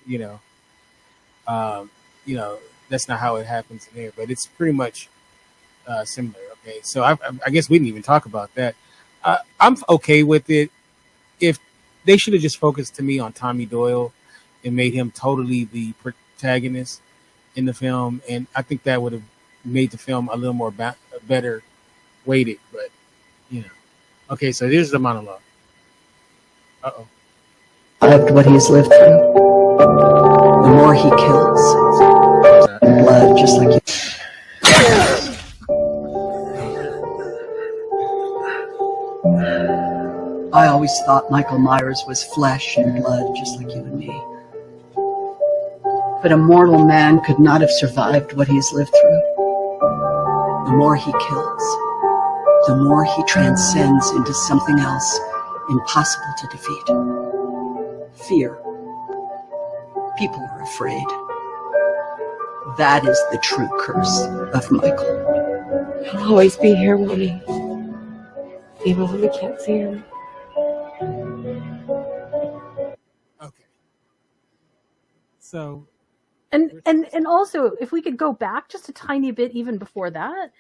that's not how it happens in there, but it's pretty much similar. Okay, so I guess we didn't even talk about that. I'm okay with it. If they should have just focused to me on Tommy Doyle and made him totally the protagonist in the film, and I think that would have made the film a little more better weighted. But okay, so here's the monologue. Survived what he's lived through. The more he kills, blood, just like you. I always thought Michael Myers was flesh and blood, just like you and me. But a mortal man could not have survived what he's lived through. The more he kills, the more he transcends into something else impossible to defeat. Fear. People are afraid. That is the true curse of Michael. He'll always be here, won't he? Even when we can't see him. Okay. So. And also, if we could go back just a tiny bit, even before that,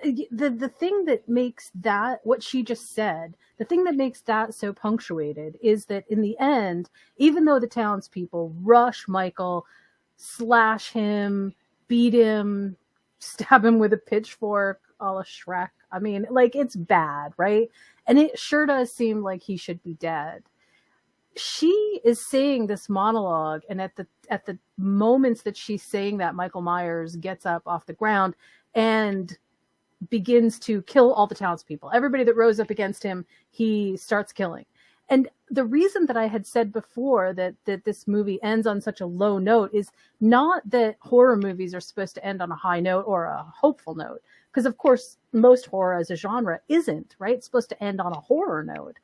the thing that makes that, what she just said, the thing that makes that so punctuated is that in the end, even though the townspeople rush Michael, slash him, beat him, stab him with a pitchfork, a la Shrek. I mean, like, it's bad, right? And it sure does seem like he should be dead. She is saying this monologue, and at the moments that she's saying that, Michael Myers gets up off the ground and begins to kill all the townspeople. Everybody that rose up against him, he starts killing. And the reason that I had said before that this movie ends on such a low note is not that horror movies are supposed to end on a high note or a hopeful note. Because, of course, most horror as a genre isn't, right? It's supposed to end on a horror note.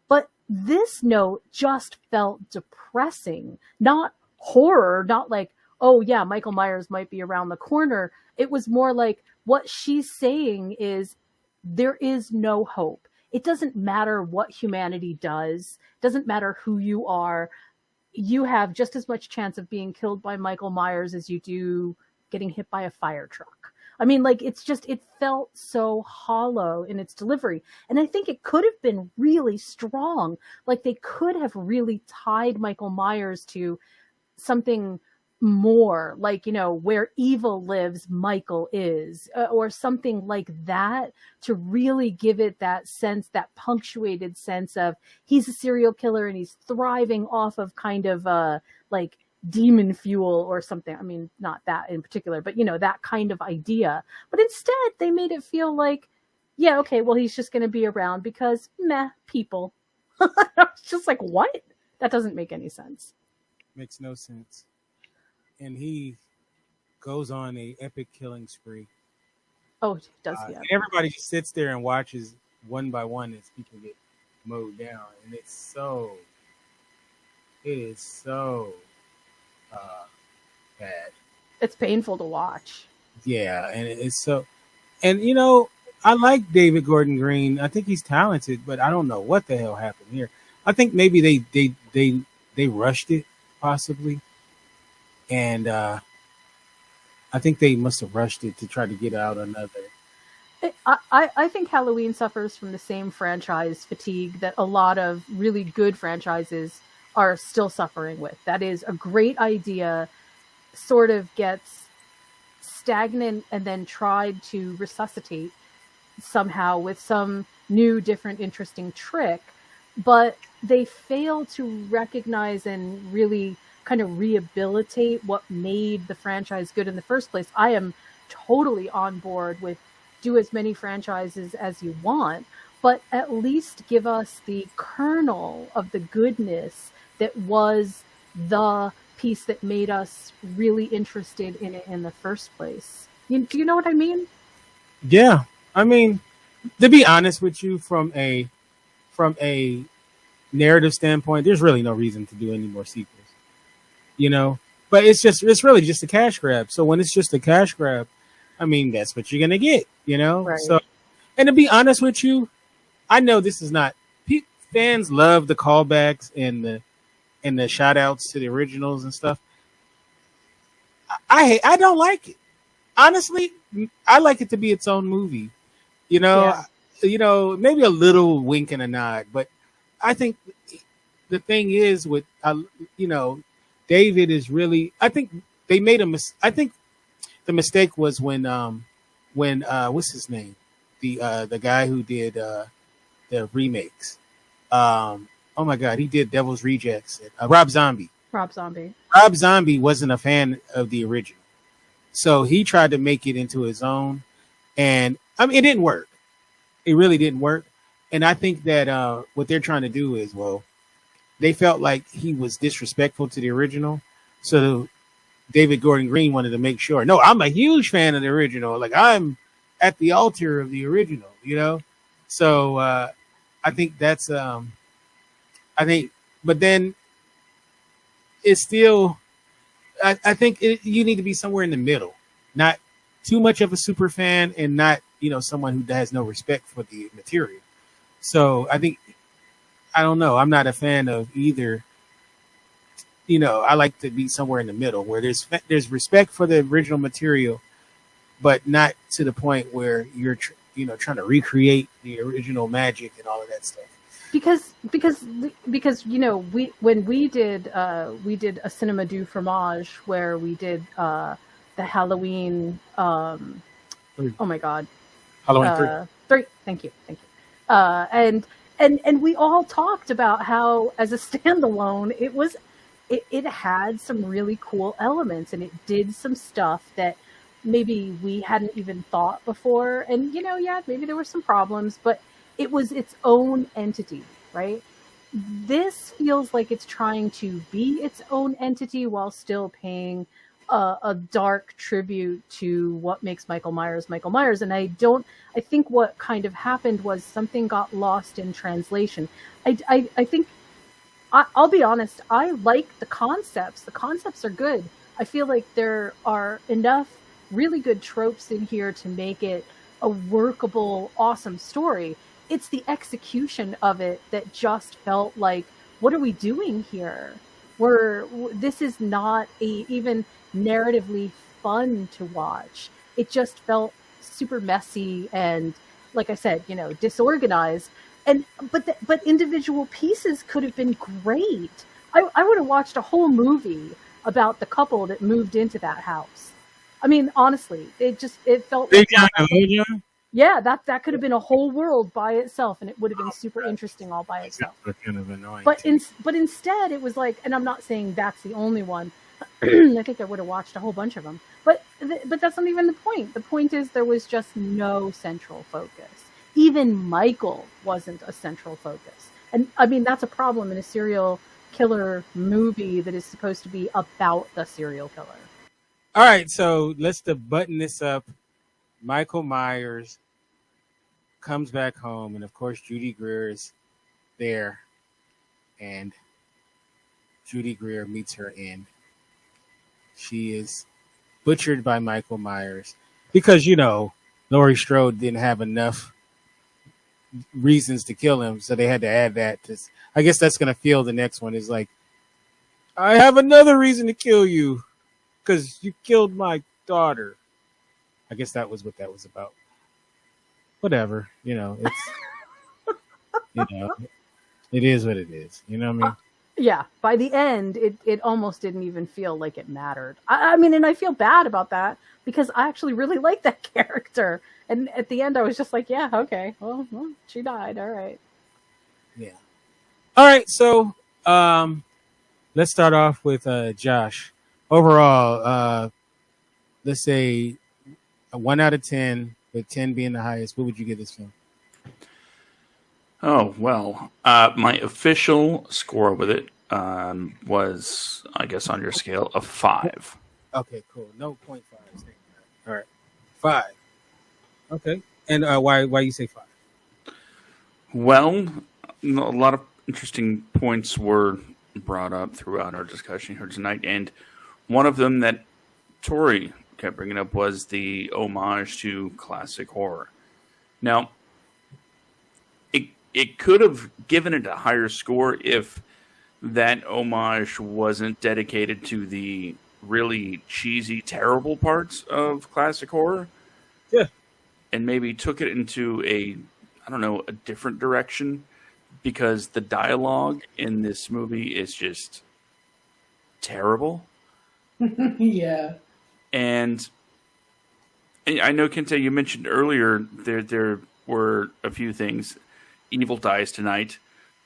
But this note just felt depressing. Not horror, not like, oh, yeah, Michael Myers might be around the corner. It was more like what she's saying is there is no hope. It doesn't matter what humanity does. It doesn't matter who you are. You have just as much chance of being killed by Michael Myers as you do getting hit by a fire truck. I mean, like, it felt so hollow in its delivery. And I think it could have been really strong. Like, they could have really tied Michael Myers to something more, like, where evil lives, Michael is, or something like that, to really give it that sense, that punctuated sense of he's a serial killer and he's thriving off of kind of like demon fuel or something. I mean, not that in particular, but that kind of idea. But instead they made it feel like, yeah, okay, well, he's just going to be around because people. It's just like, what? That doesn't make any sense. Makes no sense. And he goes on a epic killing spree. Oh, does he? And everybody just sits there and watches one by one as people get mowed down, and it is so bad. It's painful to watch. Yeah, and it's so, and I like David Gordon Green. I think he's talented, but I don't know what the hell happened here. I think maybe they rushed it, possibly. And I think they must have rushed it to try to get out another I think Halloween suffers from the same franchise fatigue that a lot of really good franchises are still suffering with. That is, a great idea sort of gets stagnant and then tried to resuscitate somehow with some new, different, interesting trick, but they fail to recognize and really kind of rehabilitate what made the franchise good in the first place. I am totally on board with do as many franchises as you want, but at least give us the kernel of the goodness that was the piece that made us really interested in it in the first place. Do you know what I mean? Yeah, I mean, to be honest with you, from a narrative standpoint, there's really no reason to do any more sequels. But it's really just a cash grab. So when it's just a cash grab, I mean, that's what you're gonna get. Right. So, and to be honest with you, I know this is not fans love the callbacks and the shout outs to the originals and stuff. I don't like it. Honestly, I like it to be its own movie. Yeah. Maybe a little wink and a nod, but I think the thing is with David is really. I think they made I think the mistake was when what's his name, the guy who did the remakes. Oh my God, he did Devil's Rejects. Rob Zombie. Rob Zombie. Rob Zombie wasn't a fan of the original, so he tried to make it into his own, and I mean it didn't work. It really didn't work, and I think that what they're trying to do is, well, they felt like he was disrespectful to the original, so David Gordon Green wanted to make sure. No, I'm a huge fan of the original. Like I'm at the altar of the original, So I think that's but then it's still. I think you need to be somewhere in the middle, not too much of a super fan, and not someone who has no respect for the material. So I don't know. I'm not a fan of either. I like to be somewhere in the middle where there's respect for the original material, but not to the point where you're trying to recreate the original magic and all of that stuff. Because when we did a cinema du fromage where we did the Halloween oh my God, Halloween 3. Thank you. And we all talked about how as a standalone it had some really cool elements, and it did some stuff that maybe we hadn't even thought before. And maybe there were some problems, but it was its own entity, right? This feels like it's trying to be its own entity while still paying a dark tribute to what makes Michael Myers. And I think what kind of happened was something got lost in translation. I think, I'll be honest, I like the concepts. The concepts are good. I feel like there are enough really good tropes in here to make it a workable, awesome story. It's the execution of it that just felt like, what are we doing here? This is not even narratively fun to watch. It just felt super messy and, like I said, disorganized. But individual pieces could have been great. I would have watched a whole movie about the couple that moved into that house. I mean, honestly, it felt like yeah, that could have been a whole world by itself, and it would have been super interesting all by itself. Kind of annoying. But instead, it was like, and I'm not saying that's the only one. I think I would have watched a whole bunch of them. But that's not even the point. The point is there was just no central focus. Even Michael wasn't a central focus. And I mean, that's a problem in a serial killer movie that is supposed to be about the serial killer. All right, so let's button this up. Michael Myers comes back home, and of course, Judy Greer is there, and Judy Greer meets her end. She is butchered by Michael Myers because, Laurie Strode didn't have enough reasons to kill him, so they had to add that. I guess that's going to feel the next one is like, I have another reason to kill you because you killed my daughter. I guess that was what that was about. whatever. It's it is what it is. You know what I mean? Yeah, by the end, it almost didn't even feel like it mattered. I mean, and I feel bad about that because I actually really like that character. And at the end, I was just like, yeah, okay, well she died. All right. Yeah. All right. So let's start off with Josh. Overall, let's say a 1 out of 10, with 10 being the highest. What would you give this film? Oh, well, my official score with it was, I guess, on your scale of 5. Okay, cool. No 0.5. All right. 5. Okay. And why you say 5? Well, a lot of interesting points were brought up throughout our discussion here tonight, and one of them that Tory kept bringing up was the homage to classic horror. Now, it could have given it a higher score if that homage wasn't dedicated to the really cheesy, terrible parts of classic horror. Yeah. And maybe took it into a different direction, because the dialogue in this movie is just terrible. Yeah. And I know, Kinte, you mentioned earlier there were a few things. Evil dies tonight.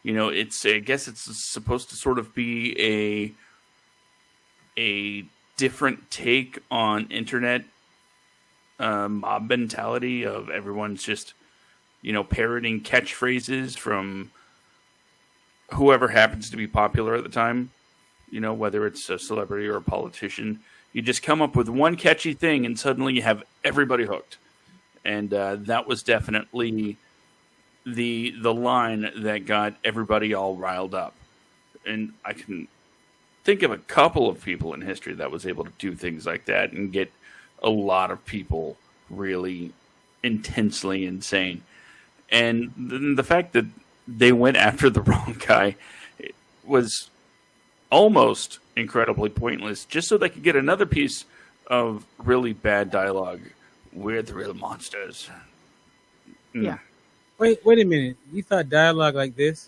I guess it's supposed to sort of be a different take on internet mob mentality of everyone's just, parroting catchphrases from whoever happens to be popular at the time. Whether it's a celebrity or a politician, you just come up with one catchy thing and suddenly you have everybody hooked. And that was definitely the line that got everybody all riled up. And I can think of a couple of people in history that was able to do things like that and get a lot of people really intensely insane. And the fact that they went after the wrong guy was almost incredibly pointless, just so they could get another piece of really bad dialogue. We're the real monsters. Yeah. Wait a minute. You thought dialogue like this?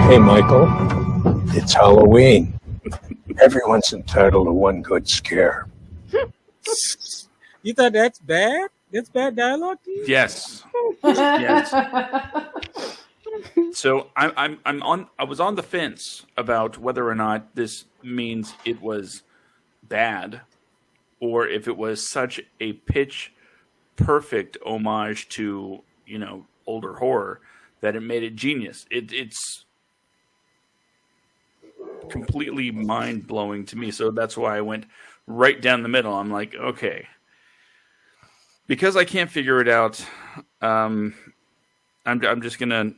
Hey, Michael, it's Halloween. Everyone's entitled to one good scare. You thought that's bad? That's bad dialogue to you? Yes. Yes. So I was on the fence about whether or not this means it was bad, or if it was such a pitch perfect homage to older horror that it made it genius. It's completely mind blowing to me. So that's why I went right down the middle. I'm like, okay, because I can't figure it out. I'm just gonna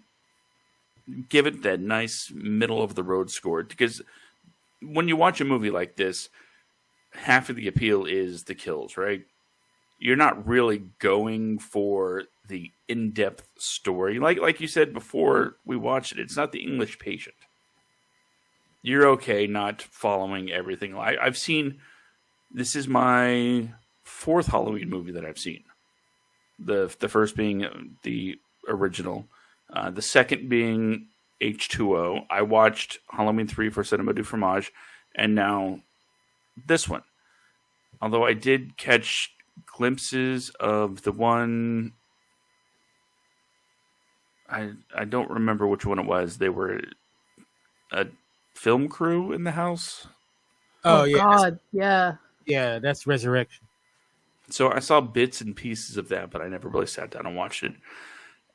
give it that nice middle of the road score, because when you watch a movie like this, half of the appeal is the kills, right? You're not really going for the in-depth story. Like you said before we watched it, it's not the English Patient. You're okay not following everything. I've seen, this is my 4th Halloween movie that I've seen. The first being the original. The second being H2O. I watched Halloween 3 for Cinema du Fromage, and now this one. Although I did catch glimpses of the one, I don't remember which one it was. They were a film crew in the house. Oh yeah. God, yeah. Yeah, that's Resurrection. So I saw bits and pieces of that, but I never really sat down and watched it.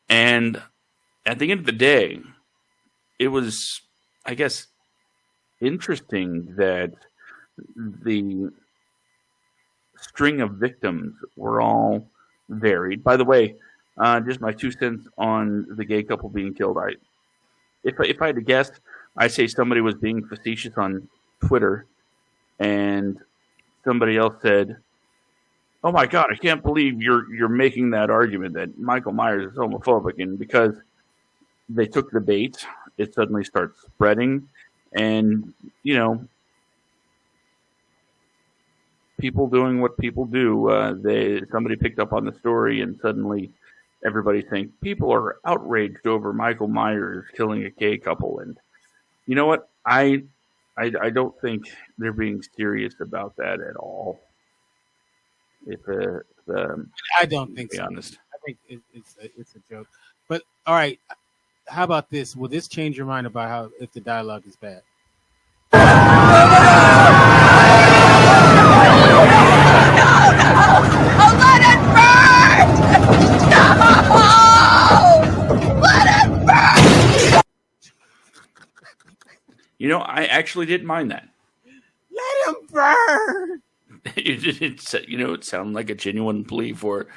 And at the end of the day, it was, I guess, interesting that the string of victims were all varied. By the way, just my 2 cents on the gay couple being killed. If I had to guess, I say somebody was being facetious on Twitter, and somebody else said, "Oh my God, I can't believe you're making that argument that Michael Myers is homophobic," and because they took the bait, it suddenly starts spreading, and people doing what people do. Somebody picked up on the story, and suddenly everybody thinks people are outraged over Michael Myers killing a gay couple. And you know what? I don't think they're being serious about that at all. I don't think so. Honest. I think it's a joke. But all right, how about this? Will this change your mind about if the dialogue is bad? You know, I actually didn't mind that. Let him burn. It sounded like a genuine plea for,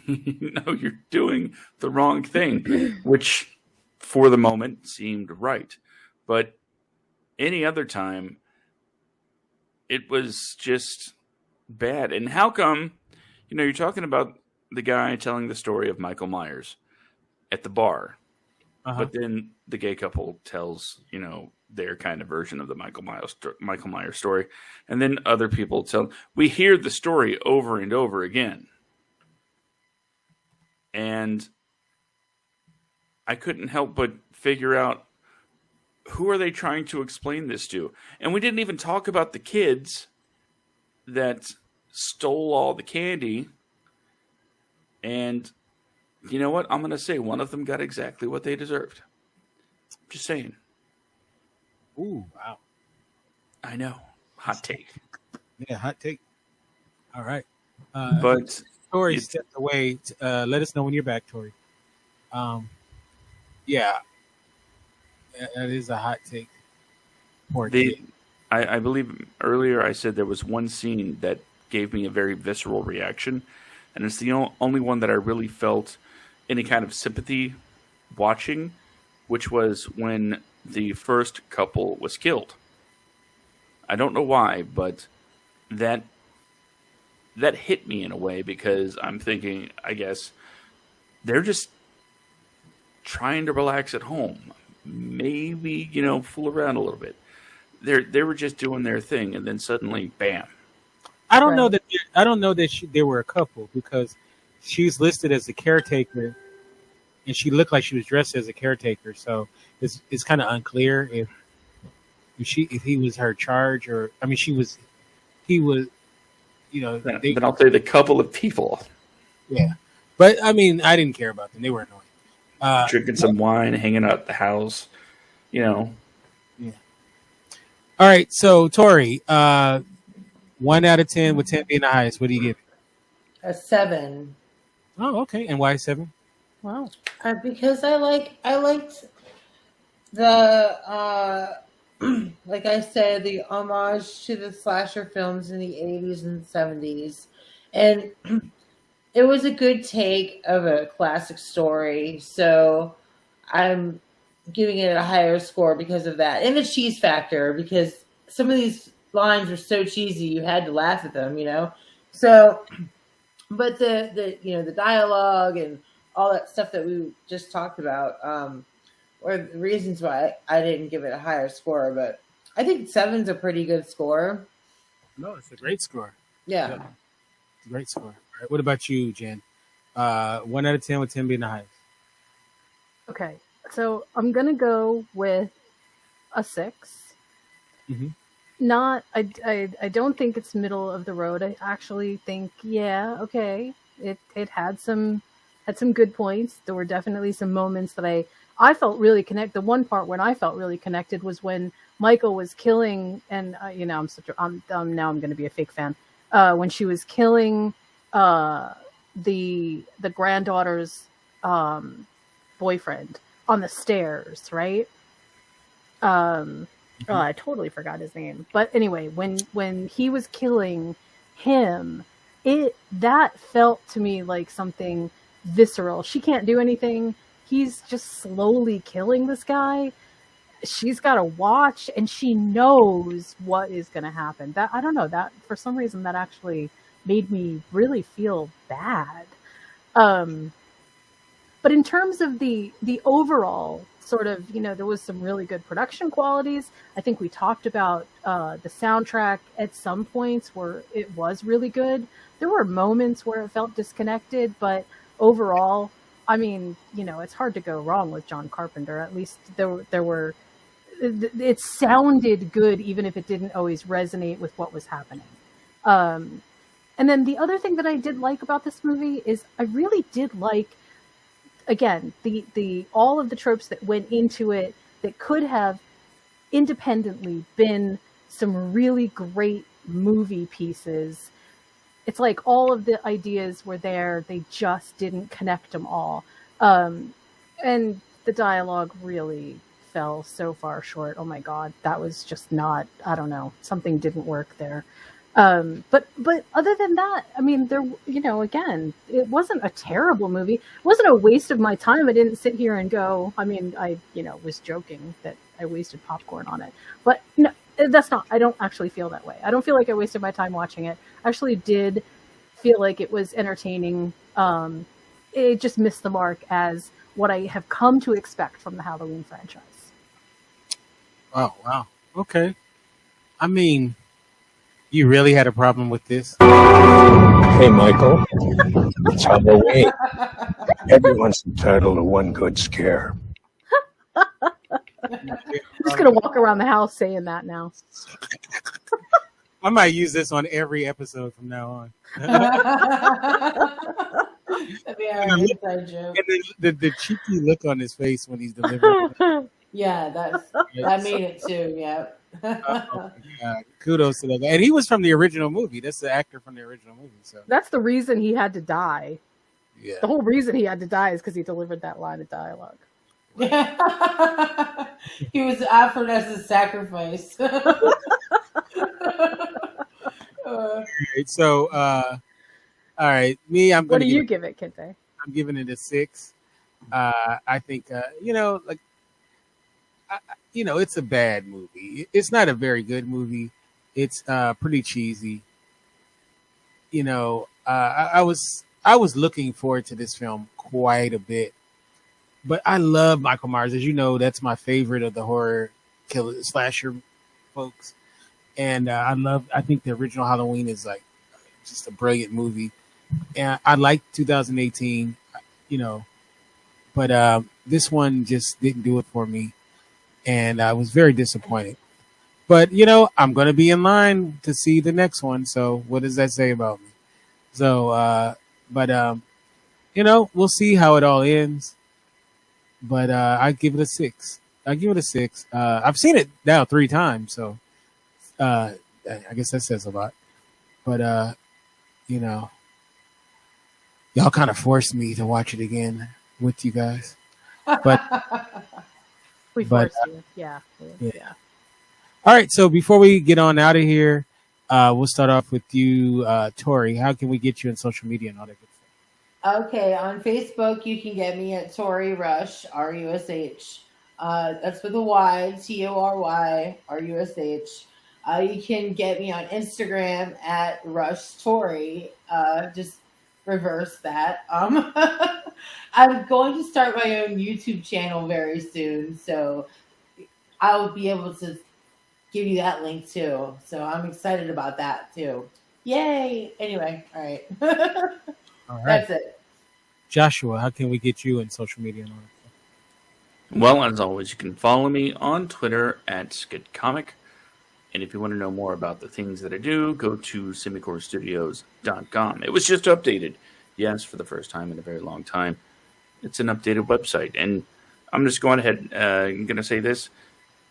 you're doing the wrong thing, which for the moment seemed right. But any other time, it was just bad. And how come, you're talking about the guy telling the story of Michael Myers at the bar, but then the gay couple tells, their kind of version of the Michael Myers story, and then other people tell. We hear the story over and over again, and I couldn't help but figure out who are they trying to explain this to. And we didn't even talk about the kids that stole all the candy. And you know what? I'm going to say one of them got exactly what they deserved. Just saying. Ooh, wow. I know. Hot take. Yeah, hot take. All right. But Tory stepped away. Let us know when you're back, Tory. Yeah. That is a hot take. I believe earlier I said there was one scene that gave me a very visceral reaction, and it's the only one that I really felt any kind of sympathy watching, which was when the first couple was killed. I don't know why, but that hit me in a way, because I'm thinking, I guess, they're just trying to relax at home. Maybe, fool around a little bit. They were just doing their thing, and then suddenly, bam. I don't know that they were a couple, because she's listed as a caretaker, and she looked like she was dressed as a caretaker. So it's kind of unclear if he was her charge, or he was. Then I'll say the couple of people. Yeah, but I didn't care about them. They were annoying. Drinking some wine, hanging out at the house, Yeah. All right, so Tory, 1 out of 10, with 10 being the highest. What do you give it? A 7. Oh, okay. And why 7? Wow. Because I liked the like I said, the homage to the slasher films in the 80s and 70s, and it was a good take of a classic story. So I'm giving it a higher score because of that, and the cheese factor, because some of these lines were so cheesy you had to laugh at them, So, but the dialogue and all that stuff that we just talked about were the reasons why I didn't give it a higher score. But I think 7's a pretty good score. No, it's a great score. Yeah. It's a great score. All right, what about you, Jen? 1 out of 10, with 10 being the highest. Okay, so I'm gonna go with a 6. Mm-hmm. I don't think it's middle of the road. I actually think, okay, it had some good points. There were definitely some moments that I felt really connected. The one part when I felt really connected was when Michael was killing, and now I'm going to be a fake fan. When she was killing the granddaughter's boyfriend on the stairs, right? I totally forgot his name. But anyway, when he was killing him, that felt to me like something visceral. She can't do anything. He's just slowly killing this guy. She's got to watch, and she knows what is going to happen. That, I don't know, that for some reason that actually made me really feel bad. But in terms of the overall sort of, there was some really good production qualities. I think we talked about the soundtrack at some points where it was really good. There were moments where it felt disconnected, but overall, I mean, it's hard to go wrong with John Carpenter. At least there were, it sounded good, even if it didn't always resonate with what was happening. And then the other thing that I did like about this movie is I really did like, again, the all of the tropes that went into it that could have independently been some really great movie pieces. It's like all of the ideas were there. They just didn't connect them all. And the dialogue really fell so far short. Oh my God, that was just not, I don't know, something didn't work there. But other than that, I mean, there, again, it wasn't a terrible movie. It wasn't a waste of my time. I didn't sit here and go, I mean, I, was joking that I wasted popcorn on it, but no, that's not, I don't actually feel that way. I don't feel like I wasted my time watching it. I actually did feel like it was entertaining. It just missed the mark as what I have come to expect from the Halloween franchise. Oh, wow. Okay. I mean, you really had a problem with this? Hey, Michael. It's Halloween. Everyone's entitled to one good scare. I'm just going to walk around the house saying that now. I might use this on every episode from now on. That'd be our inside joke. And the cheeky look on his face when he's delivering it. Yeah, that made it too. Yeah. Kudos to that guy. And he was from the original movie. That's the actor from the original movie. So that's the reason he had to die. Yeah. The whole reason he had to die is because he delivered that line of dialogue. Yeah. He was offered as a sacrifice. Right, so, all right, me, I'm going to. What do you give it, Kinte? I'm giving it a 6. I think, it's a bad movie. It's not a very good movie. It's pretty cheesy. I was looking forward to this film quite a bit, but I love Michael Myers. As you know, that's my favorite of the horror killer slasher folks. And I think the original Halloween is like just a brilliant movie. And I like 2018, but this one just didn't do it for me. And I was very disappointed. But, I'm going to be in line to see the next one. So what does that say about me? So, we'll see how it all ends. But I give it a 6. I've seen it now 3 times. So I guess that says a lot. But, y'all kind of forced me to watch it again with you guys. But we forced you. Yeah. All right. So before we get on out of here, we'll start off with you, Tory. How can we get you on social media and all that good stuff? Okay. On Facebook, you can get me at Tory Rush, RUSH. That's with a Y, TORY, RUSH. You can get me on Instagram at Rush Tory. Just reverse that. I'm going to start my own YouTube channel very soon, so I'll be able to give you that link too. So I'm excited about that too. Yay! Anyway, all right. All right. That's it. Joshua, how can we get you on social media and all that? Well, as always, you can follow me on Twitter at SkidComic. And if you want to know more about the things that I do, go to semicorestudios.com. It was just updated. Yes, for the first time in a very long time. It's an updated website. And I'm just going ahead and going to say this.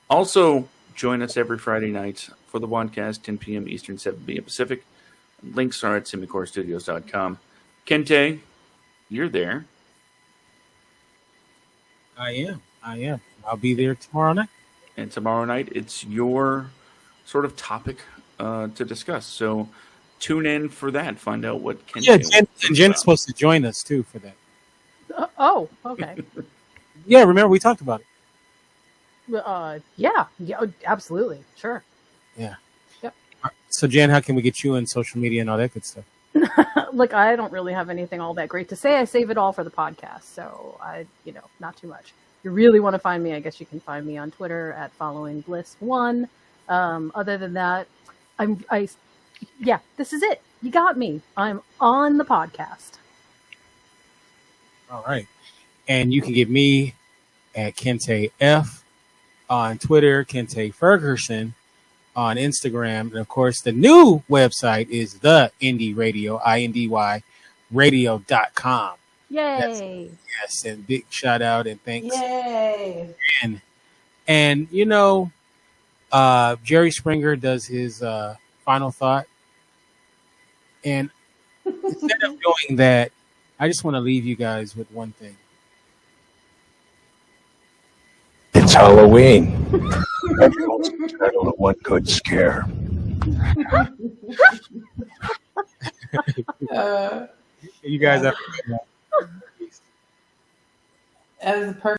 Also, join us every Friday night for the podcast, 10 p.m. Eastern, 7 p.m. Pacific. Links are at semicorestudios.com. Kinte, you're there. I am. I'll be there tomorrow night. And tomorrow night, it's your sort of topic to discuss. So tune in for that. Find out what Kinte. Yeah, Jen's supposed to join us too for that. Oh, okay. Yeah, remember we talked about it. Yeah, absolutely, sure. Yeah. Yep. So Jen, how can we get you on social media and all that good stuff? Look, I don't really have anything all that great to say. I save it all for the podcast, so not too much. If you really want to find me, I guess you can find me on Twitter at followingbliss1. Other than that, this is it. You got me. I'm on the podcast. All right. And you can get me at Kinte F on Twitter, Kinte Ferguson on Instagram. And of course, the new website is the Indie Radio, INDY radio.com. Yay. Yes. And big shout out and thanks. Yay. And Jerry Springer does his final thought. And instead of doing that, I just want to leave you guys with one thing. It's Halloween. Everyone's entitled to one good scare. You guys have That was a perfect.